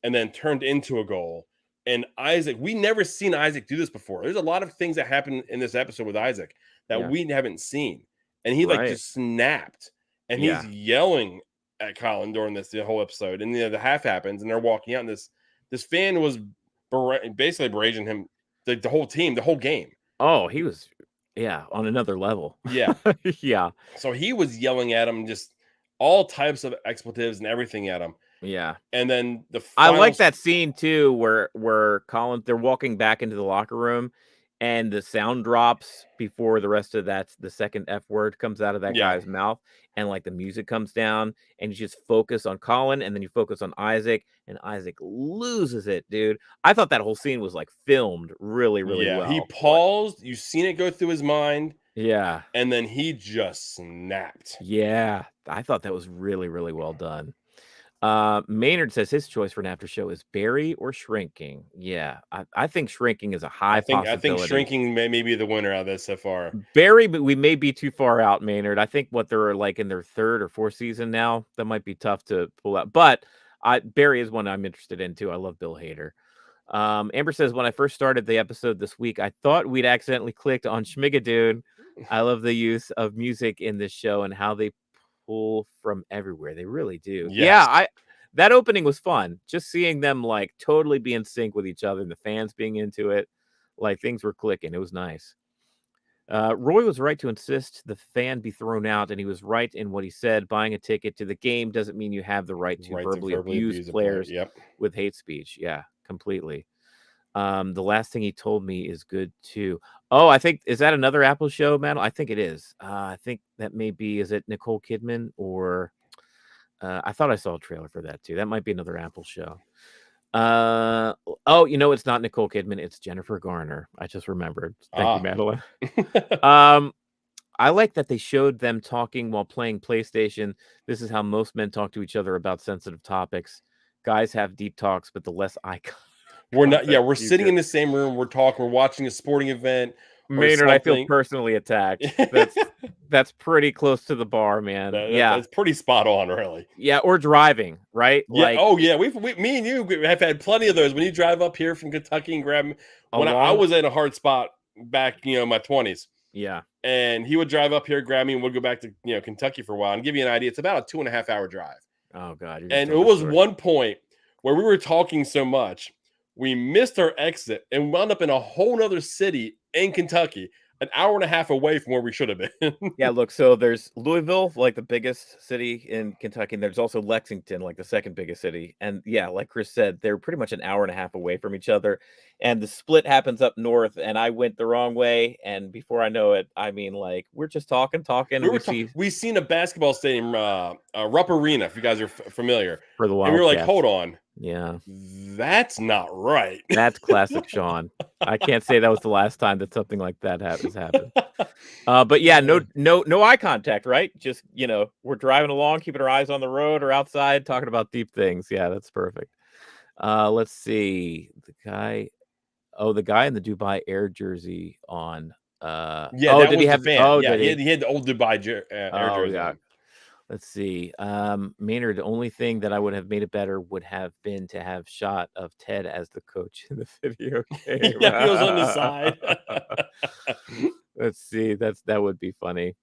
and then turned into a goal. And Isaac, we never seen Isaac do this before. There's a lot of things that happen in this episode with Isaac that Yeah. we haven't seen. And he Right. just snapped. And Yeah. he's yelling at Colin during the whole episode. And the half happens and they're walking out. And this fan was basically berating him, the whole team, the whole game. Oh, he was, on another level. Yeah. Yeah. So he was yelling at him, just all types of expletives and everything at him. Yeah. And then I like that scene too, where Colin, they're walking back into the locker room, and the sound drops before the rest of the second F word comes out of that guy's mouth, and like the music comes down, and you just focus on Colin, and then you focus on Isaac, and Isaac loses it, dude. I thought that whole scene was like filmed really, really well. He paused. You seen it go through his mind. Yeah. And then he just snapped. Yeah. I thought that was really, really well done. Maynard says his choice for an after show is Barry or Shrinking. Yeah, I think Shrinking is a high possibility. I think Shrinking may be the winner out of this so far. Barry, but we may be too far out, Maynard. I think they're like in their third or fourth season now. That might be tough to pull out. But Barry is one I'm interested in too. I love Bill Hader. Amber says, when I first started the episode this week, I thought we'd accidentally clicked on Schmigadoon. I love the use of music in this show and how they pull from everywhere. They really do. Yes. Yeah, that opening was fun. Just seeing them like totally be in sync with each other and the fans being into it, like things were clicking. It was nice. Roy was right to insist the fan be thrown out, and he was right in what he said. Buying a ticket to the game doesn't mean you have the right to verbally abuse players with hate speech. Yeah, completely. The last thing he told me is good too. Oh, I think, is that another Apple show, Matt? I think it is. I think that may be, is it Nicole Kidman or I thought I saw a trailer for that too. That might be another Apple show. Oh, it's not Nicole Kidman. It's Jennifer Garner. I just remembered. Thank you, Madeline. I like that they showed them talking while playing PlayStation. This is how most men talk to each other about sensitive topics. Guys have deep talks, but the less eye contact. We're not. Yeah, we're sitting in the same room. We're talking. We're watching a sporting event. Maynard, I feel personally attacked. That's pretty close to the bar, man. It's pretty spot on, really. Yeah, or driving, right? Yeah. Me and you have had plenty of those. When you drive up here from Kentucky and grab me, when I was in a hard spot back, my 20s. Yeah. And he would drive up here, grab me, and we'd go back to Kentucky for a while. And give you an idea, it's about a 2.5 hour drive. Oh God. And it was one point where we were talking so much, we missed our exit and wound up in a whole nother city in Kentucky. an hour and a half away from where we should have been. Yeah, look, so there's Louisville, like the biggest city in Kentucky, and there's also Lexington, like the second biggest city. And yeah, like Chris said, they're pretty much an hour and a half away from each other. And the split happens up north, and I went the wrong way. And before I know it, I mean, like, we're just talking, and we see We seen a basketball stadium, Rupp Arena, if you guys are familiar, for the and we were like, Wildcats. hold on, Yeah, that's not right. that's classic Sean. I can't say that was the last time that something like that has happened. But yeah, no eye contact, right? Just, we're driving along, keeping our eyes on the road or outside, talking about deep things. Yeah, that's perfect. Let's see. The guy in the Dubai Air jersey on. Yeah, that Did he was the have? fan. Oh, Yeah, did he? he had the old Dubai Air Oh, jersey yeah. on. Let's see. Maynard, the only thing that I would have made it better would have been to have shot of Ted as the coach in the video game. Yeah, he was on the side. Let's see. That would be funny.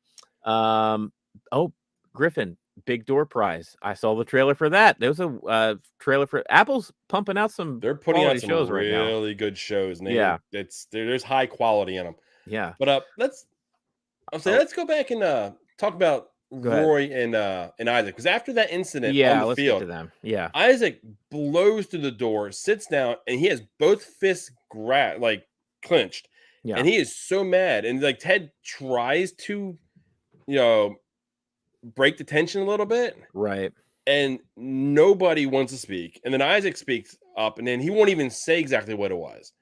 Um, oh, Griffin, big door prize. I saw the trailer for that. There was a trailer for Apple's pumping out some They're putting out quality some shows right now. really good shows, and Yeah, there's high quality in them. yeah. But let's go back and talk about Go ahead. Roy and Isaac, because after that incident on Yeah, the let's get to field, them. Yeah, Isaac blows through the door, sits down, and he has both fists clenched, yeah, and he is so mad. And like Ted tries to, you know, break the tension a little bit, right. and nobody wants to speak. And then Isaac speaks up, and then he won't even say exactly what it was.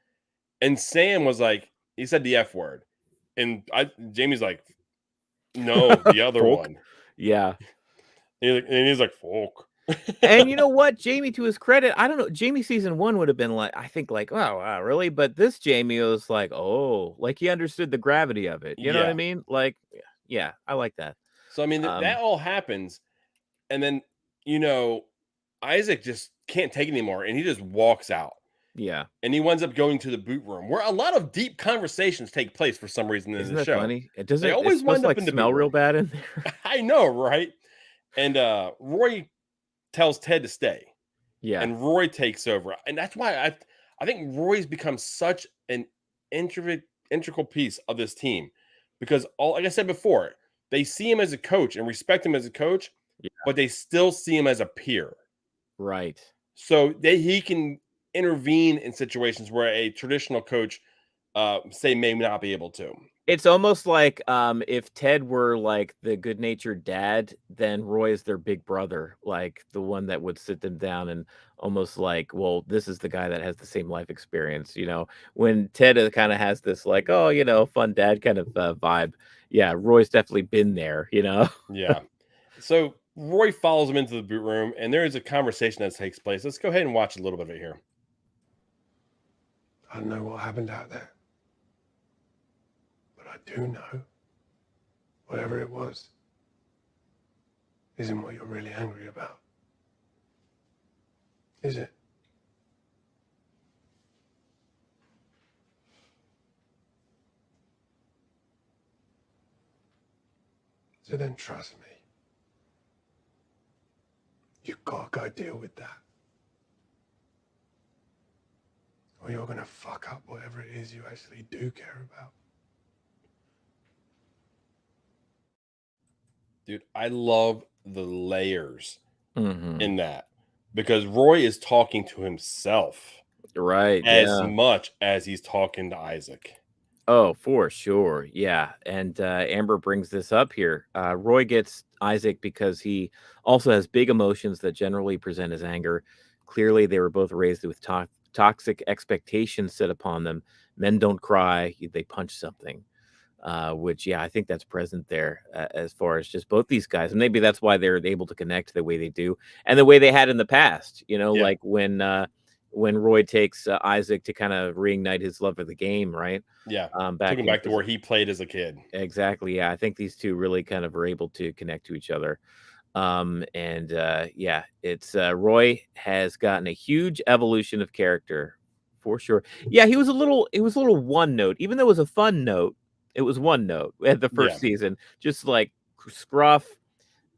And Sam was like, he said the F word, and Jamie's like, no, the other Folk. one. Yeah. And he's like, folk. And you know what? Jamie, to his credit, I don't know. Jamie season one would have been like, I think, like, oh, wow, really? But this Jamie was like, oh, like he understood the gravity of it. You know what I Yeah. mean? Like, yeah, I like that. So I mean that all happens, and then Isaac just can't take it anymore, and he just walks out, Yeah. and he winds up going to the boot room where a lot of deep conversations take place for some reason in Isn't the that show. funny? They It's always supposed wind to up like in the boot smell real room. bad in there. I know, right? And Roy tells Ted to stay, Yeah. and Roy takes over, and that's why I think Roy's become such an integral piece of this team, because like I said before, they see him as a coach and respect him as a coach, Yeah. but they still see him as a peer. Right. So he can intervene in situations where a traditional coach, say, may not be able to. It's almost like if Ted were like the good-natured dad, then Roy is their big brother, like the one that would sit them down and almost like, well, this is the guy that has the same life experience. When Ted kind of has this like, oh, fun dad kind of vibe. Yeah, Roy's definitely been there. Yeah. So Roy follows him into the boot room, and there is a conversation that takes place. Let's go ahead and watch a little bit of it here. I don't know what happened out there, but I do know whatever it was isn't what you're really angry about. Is it? So then trust me. You've got to go deal with that. Or you're going to fuck up whatever it is you actually do care about. Dude, I love the layers Mhm. in that, because Roy is talking to himself Right. as Yeah. much as he's talking to Isaac. Oh, for sure. Yeah. And Amber brings this up here. Roy gets Isaac because he also has big emotions that generally present as anger. Clearly, they were both raised with toxic expectations set upon them. Men don't cry, they punch something. Which, yeah, I think that's present there as far as just both these guys. And maybe that's why they're able to connect the way they do and the way they had in the past, Yeah. like when Roy takes Isaac to kind of reignite his love of the game, right? Yeah. Back Took him in back to where he played as a kid. exactly. Yeah, I think these two really kind of are able to connect to each other. And yeah, it's Roy has gotten a huge evolution of character for sure. Yeah, it was a little one note, even though it was a fun note. It was one note at the Yeah. first season, just like scruff,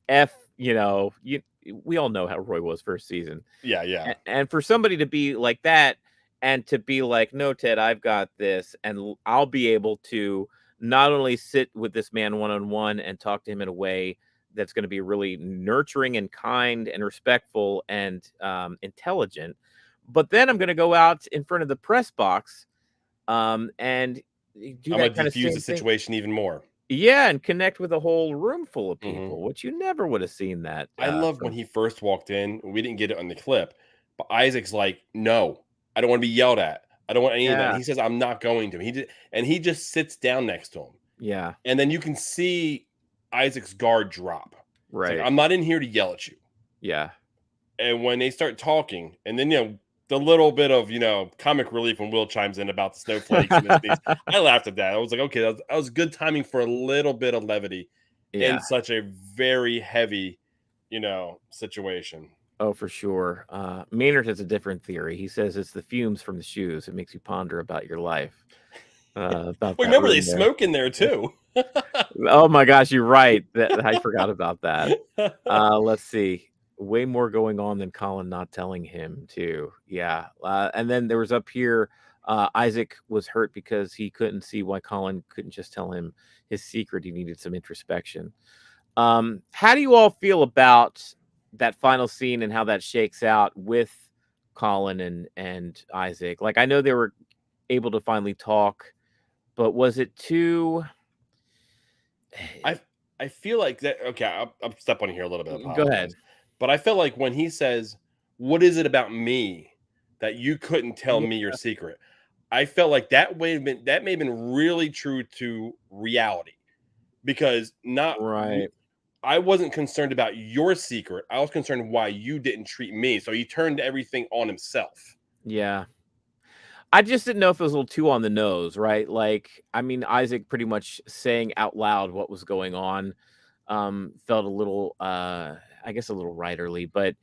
F. We all know how Roy was first season. Yeah. Yeah. And for somebody to be like that and to be like, no, Ted, I've got this, and I'll be able to not only sit with this man one-on-one and talk to him in a way that's going to be really nurturing and kind and respectful and intelligent, but then I'm going to go out in front of the press box and do I'm that gonna kind of defuse the same thing. situation even more. Yeah, and connect with a whole room full of Mhm. people, which you never would have seen that I love when from. he first walked in. We didn't get it on the clip, but Isaac's like, "No, I don't want to be yelled at. I don't want any of that." And Yeah, he says, "I'm not going to." He just sits down next to him, yeah, and then you can see Isaac's guard drop. It's like, right. "I'm not in here to yell at you." Yeah. And when they start talking, and then the little bit of comic relief when Will chimes in about the snowflakes and the sneeze, I laughed at that. I was like, okay, that was good timing for a little bit of levity in Yeah. such a very heavy, situation. Oh, for sure. Maynard has a different theory. He says it's the fumes from the shoes. It makes you ponder about your life. About Well, that remember they room there. smoke in there too. Oh my gosh, you're right. I forgot about that. Let's see. Way more going on than Colin not telling him too. Yeah. And then there was up here, Isaac was hurt because he couldn't see why Colin couldn't just tell him his secret. He needed some introspection. How do you all feel about that final scene and how that shakes out with Colin and Isaac? Like, I know they were able to finally talk, but was it too? I feel like that. Okay, I'll step on here a little bit. Go ahead. Apologize, but I felt like when he says, "What is it about me that you couldn't tell Yeah, me your secret?" I felt like that may have been really true to reality, because not right. I wasn't concerned about your secret. I was concerned why you didn't treat me. So he turned everything on himself. Yeah. I just didn't know if it was a little too on the nose, right? Like, I mean, Isaac pretty much saying out loud what was going on felt a little I guess a little writerly, but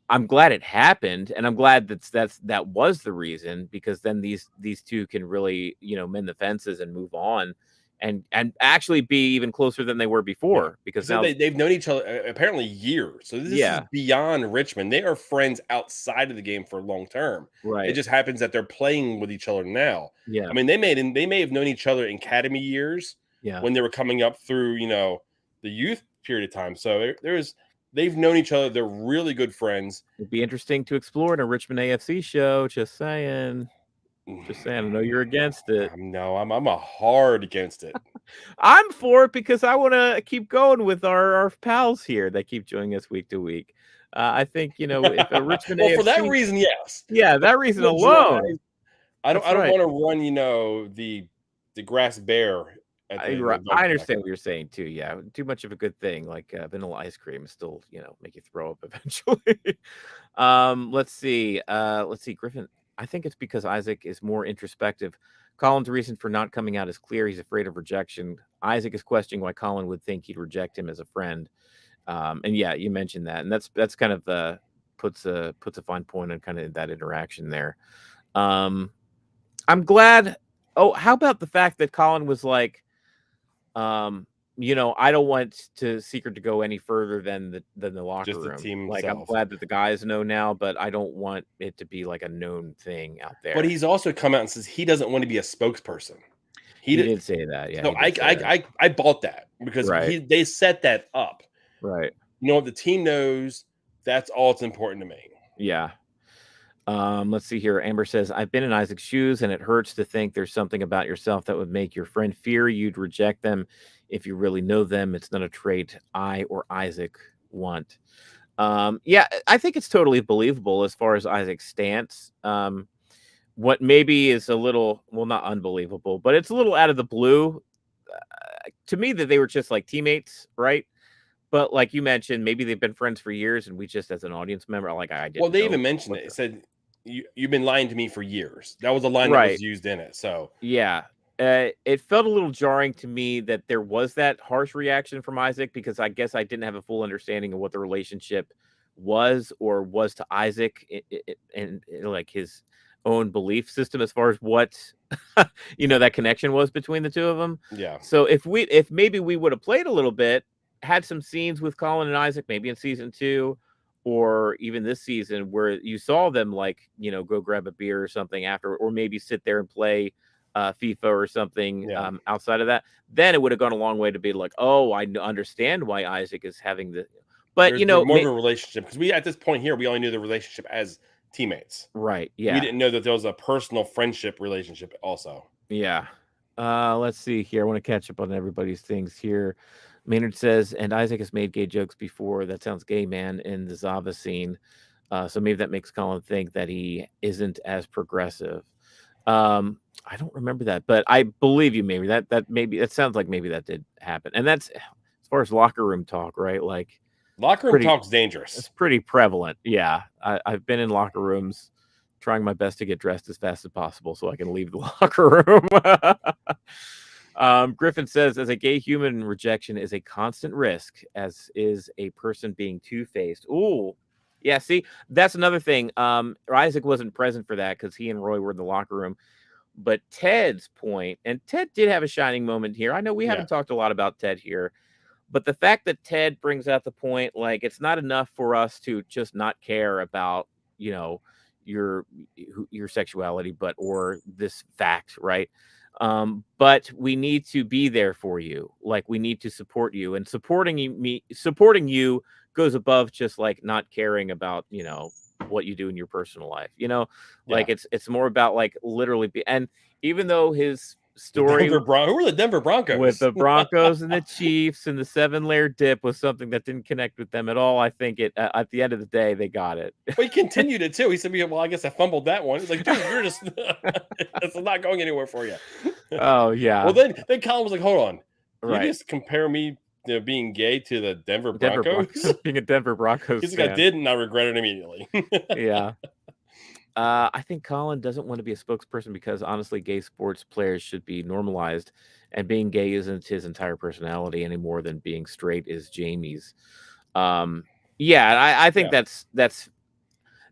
I'm glad it happened, and I'm glad that was the reason, because then these two can really, mend the fences and move on and actually be even closer than they were Yeah. before, because So now they've known each other apparently years. So this is yeah, beyond Richmond. They are friends outside of the game for long term. It right. just happens that they're playing with each other now. Yeah. I mean, they may have known each other in academy years Yeah. when they were coming up through, the youth period of time. So they've known each other. They're really good friends. It'd be interesting to explore in a Richmond AFC show, just saying. Just saying, I know you're against it. No, I'm a hard against it. I'm for it because I want to keep going with our pals here that keep joining us week to week. I think, if a Richmond Well, for that AFC, reason, yes. yeah, But that reason to alone. drive, I don't That's I don't right. want to run, the grass bare at the dog I track. understand what you're saying too. Yeah, too much of a good thing, like vanilla ice cream, still, make you throw up eventually. Let's see. Let's see. Griffin. I think it's because Isaac is more introspective. Colin's reason for not coming out is clear. He's afraid of rejection. Isaac is questioning why Colin would think he'd reject him as a friend. And yeah, you mentioned that, and that's kind of puts a fine point on kind of that interaction there. I'm glad. Oh, how about the fact that Colin was like, I don't want Secret to go any further than the locker Just the room. team Like, I'm himself. glad that the guys know now, but I don't want it to be like a known thing out But there. he's also come out and says he doesn't want to be a spokesperson. He He did. did say that. Yeah, So he I did say that. I bought that because Right. they set that up. Right. The team knows that's all that's important to me. Yeah. Let's see here. Amber says, I've been in Isaac's shoes, and it hurts to think there's something about yourself that would make your friend fear you'd reject them if you really know them. It's not a trait I or Isaac want. Yeah, I think it's totally believable as far as Isaac's stance. What maybe is a little, well, not unbelievable, but it's a little out of the blue to me that they were just like teammates, right? But like you mentioned, maybe they've been friends for years, and we just, as an audience member, like I Well, didn't they know even mentioned what it. It the said you've been lying to me for years. That was a line that right. was used in it. So Yeah. It felt a little jarring to me that there was that harsh reaction from Isaac, because I guess I didn't have a full understanding of what the relationship was to Isaac and like his own belief system as far as what that connection was between the two of them. yeah. So if maybe we would have played a little bit, had some scenes with Colin and Isaac, maybe in season 2 or even this season, where you saw them like, go grab a beer or something after, or maybe sit there and play FIFA or something Yeah. outside of that, then it would have gone a long way to be like, oh, I understand why Isaac is having the. But There's more of a relationship because we at this point here we only knew the relationship as teammates. right, We yeah, didn't know that there was a personal friendship relationship also. yeah. Let's see here. I want to catch up on everybody's things here. Maynard says, and Isaac has made gay jokes before. That sounds gay, man, in the Zava scene. So maybe that makes Colin think that he isn't as progressive. I don't remember that, but I believe you. Maybe that sounds like maybe that did happen, and that's as far as locker room talk, right? Like Locker room pretty, talk's it's dangerous. pretty prevalent. Yeah, I've been in locker rooms, trying my best to get dressed as fast as possible so I can leave the locker room. Griffin says, as a gay human, rejection is a constant risk, as is a person being two-faced. Ooh, yeah. See, that's another thing. Isaac wasn't present for that because he and Roy were in the locker room. But Ted's point, and Ted did have a shining moment here. I know we Yeah. haven't talked a lot about Ted here, but the fact that Ted brings out the point, like it's not enough for us to just not care about, you know, your your sexuality, but or this fact, right? But we need to be there for you. Like we need to support you, and supporting you goes above just like not caring about, what you do in your personal life. Yeah. Like it's more about like literally and even though his The story Who are the Denver with Broncos? the Broncos and the Chiefs and the 7-layer dip was something that didn't connect with them at all. I think at the end of the day, they got it. But he continued it too. He said, "Well, I guess I fumbled that one." He's like, "Dude, you're just it's not going anywhere for you." Oh Well, yeah, then Colin was like, "Hold on, you right. just compare me to being gay to the Denver Denver Broncos?" Broncos, being a Denver Broncos He's like, "I fan. did, and I regret it immediately." Yeah. I think Colin doesn't want to be a spokesperson because honestly, gay sports players should be normalized, and being gay isn't his entire personality any more than being straight is Jamie's. Um, yeah, I think Yeah,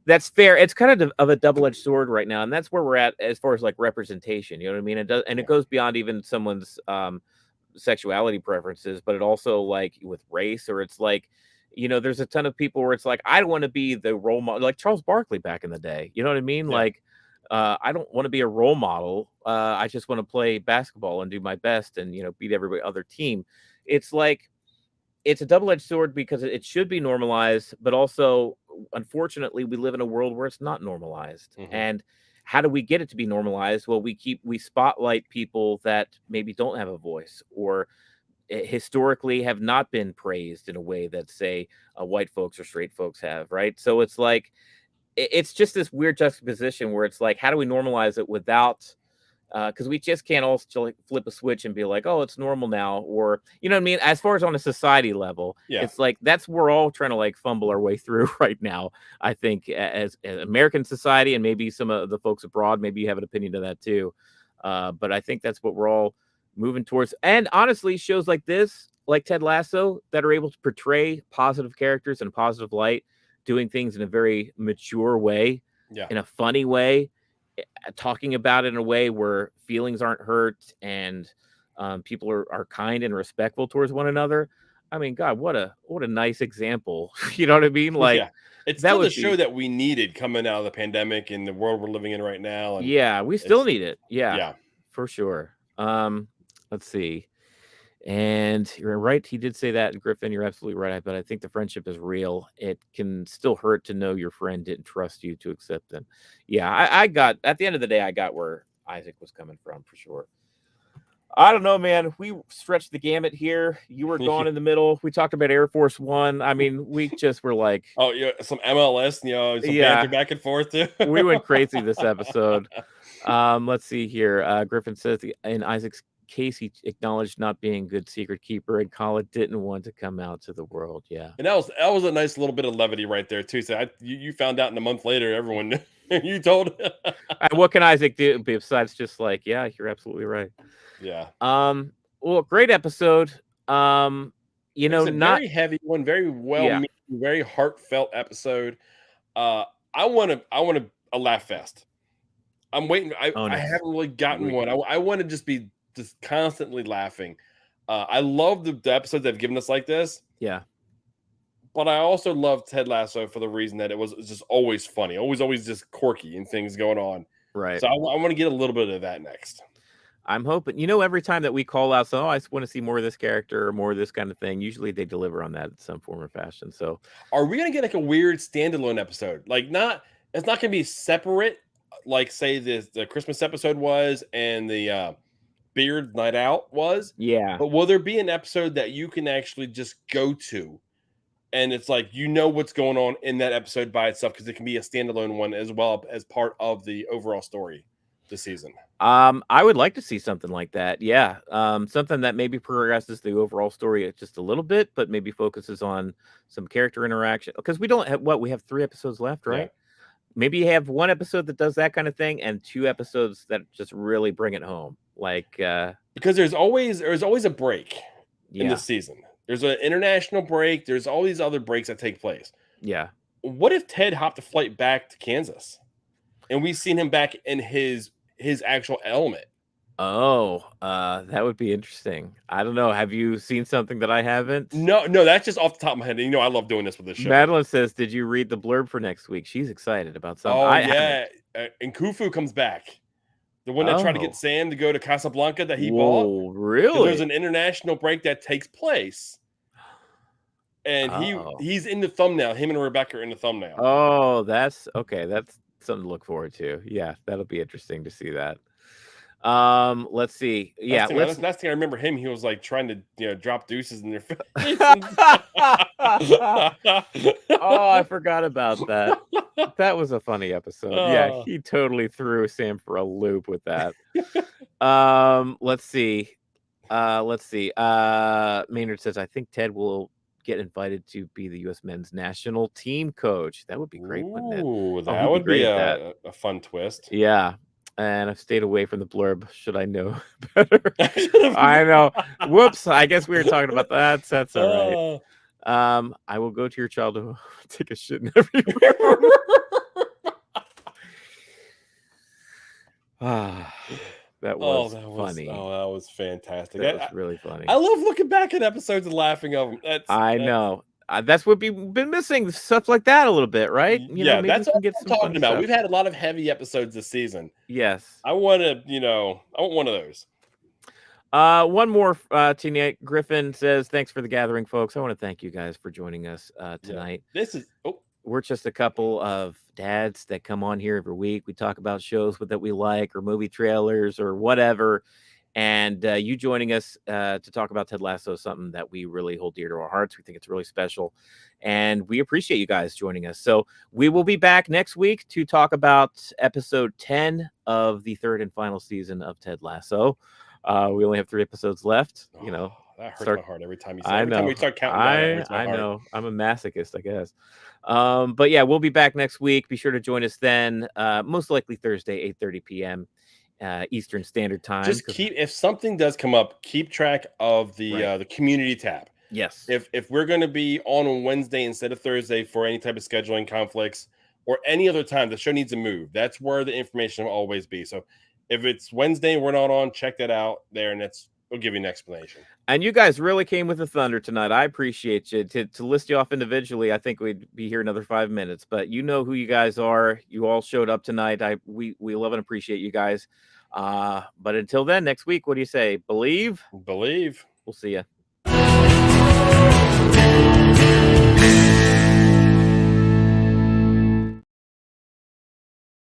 that's fair. It's kind of a double-edged sword right now, and that's where we're at as far as like representation. You know what I mean? It does, and it yeah, goes beyond even someone's sexuality preferences, but it also like with race, or it's like, there's a ton of people where it's like, I don't want to be the role model, like Charles Barkley back in the day. You know what I mean? yeah, Like, I don't want to be a role model. I just want to play basketball and do my best and beat every other team. It's like it's a double-edged sword because it should be normalized, but also, unfortunately, we live in a world where it's not normalized. hmm And how do we get it to be normalized? Well, we spotlight people that maybe don't have a voice or historically have not been praised in a way that, say, white folks or straight folks have, right? So it's like it's just this weird juxtaposition where it's like, how do we normalize it without because we just can't all like flip a switch and be like, oh, it's normal now, or you know what I mean. As far as on a society level, yeah, it's like that's we're all trying to like fumble our way through right now. I think as American society and maybe some of the folks abroad, maybe you have an opinion of that too. But I think that's what we're all moving towards. And honestly, shows like this, like Ted Lasso, that are able to portray positive characters in a positive light, doing things in a very mature way, yeah. in a funny way, talking about it in a way where feelings aren't hurt and people are kind and respectful towards one another. I mean, God, what a nice example. You know what I mean? Like Yeah. It's that still the would show be, that we needed coming out of the pandemic and the world we're living in right now. And yeah, we still it's need it. Yeah, yeah, for sure. Let's see. And you're right. He did say that, Griffin. You're absolutely right. But I think the friendship is real. It can still hurt to know your friend didn't trust you to accept them. Yeah, I got at the end of the day, I got where Isaac was coming from for sure. I don't know, man. We stretched the gamut here. You were gone in the middle. We talked about Air Force One. I mean, we just were like, oh yeah, some MLS, some banter yeah, back and forth too. we went crazy this episode. Let's see here. Griffin says in Isaac's case, he acknowledged not being a good secret keeper, and Colin didn't want to come out to the world. Yeah. And that was a nice little bit of levity right there too. So you found out in a month later, everyone knew. You told. And what can Isaac do besides just like, yeah, you're absolutely right. Yeah. Well, great episode. Like I said, Not very heavy one, very well yeah, made, very heartfelt episode. Uh, I want a laugh fest. I'm waiting. oh I nice. haven't really gotten We one. I want to just be just constantly laughing. I love the episodes they've given us like this, yeah, but I also love Ted Lasso for the reason that it's just always funny, always just quirky and things going on. right. So I want to get a little bit of that next. I'm hoping. Every time that we call out, so I want to see more of this character or more of this kind of thing. Usually they deliver on that in some form or fashion. So Are we gonna get like a weird standalone episode? Like, it's not gonna be separate, like say the Christmas episode was and the Beard Night Out was. yeah. But will there be an episode that you can actually just go to, and it's like what's going on in that episode by itself, because it can be a standalone one as well as part of the overall story this season? I would like to see something like that. Yeah. Something that maybe progresses the overall story just a little bit, but maybe focuses on some character interaction. Because we don't have we have 3 episodes left, Yeah. right? Maybe you have 1 episode that does that kind of thing, and 2 episodes that just really bring it home. Like, Because there's always a break in yeah, the season. There's an international break. There's all these other breaks that take place. yeah. What if Ted hopped a flight back to Kansas, and we've seen him back in his actual element? Oh, that would be interesting. I don't know. Have you seen something that I haven't? No, that's just off the top of my head. And I love doing this with this show. Madeline says, "Did you read the blurb for next week?" She's excited about something. Oh I haven't. yeah, and Khufu comes back. The one that tried to Oh. get Sam to go to Casablanca that he bought. Whoa, 'Cause really? there's an international break that takes place, and Oh. he's in the thumbnail. Him and Rebecca are in the thumbnail. Oh, that's okay. That's something to look forward to. Yeah, that'll be interesting to see that. Let's see. Yeah, Last thing I remember him, he was like trying to drop deuces in their face. Oh, I forgot about that. That was a funny episode. Yeah, Oh. he totally threw Sam for a loop with that. Let's see. Maynard says, I think Ted will get invited to be the U.S. men's national team coach. That would be great, wouldn't it? Ooh, Oh, that he'd be would be great at that. a fun twist. Yeah. And I've stayed away from the blurb. Should I know better? I know. Whoops. I guess we were talking about that. That's all right. I will go to your child to take a shit in every room. That was funny. That was fantastic. That was really funny. I love looking back at episodes and laughing of them. I know. That's what we've been missing, stuff like that a little bit, right? Yeah, maybe that's we can what get I'm some talking fun about. stuff. We've had a lot of heavy episodes this season. Yes. I want one of those. One more. Tina Griffin says, "Thanks for the gathering, folks. I want to thank you guys for joining us tonight. This is We're just a couple of dads that come on here every week. We talk about shows that we like, or movie trailers, or whatever. And you joining us to talk about Ted Lasso is something that we really hold dear to our hearts. We think it's really special, and we appreciate you guys joining us. So we will be back next week to talk about episode 10 of the 3rd and final season of Ted Lasso. We only have 3 episodes left. That hurts my heart every time you say. I Every know. time we start counting down, it hurts my heart. I know. I'm a masochist, I guess. But yeah, we'll be back next week. Be sure to join us then. Most likely Thursday, 8:30 p.m. Eastern Standard Time. Just if something does come up, keep track of the community tab. Yes. If we're going to be on Wednesday instead of Thursday for any type of scheduling conflicts or any other time, the show needs to move. That's where the information will always be. So if it's Wednesday and we're not on, check that out there, and we'll give you an explanation. And you guys really came with the thunder tonight. I appreciate you. To list you off individually, I think we'd be here another 5 minutes. But you know who you guys are. You all showed up tonight. We love and appreciate you guys. But until then, next week, what do you say? Believe? Believe. We'll see you.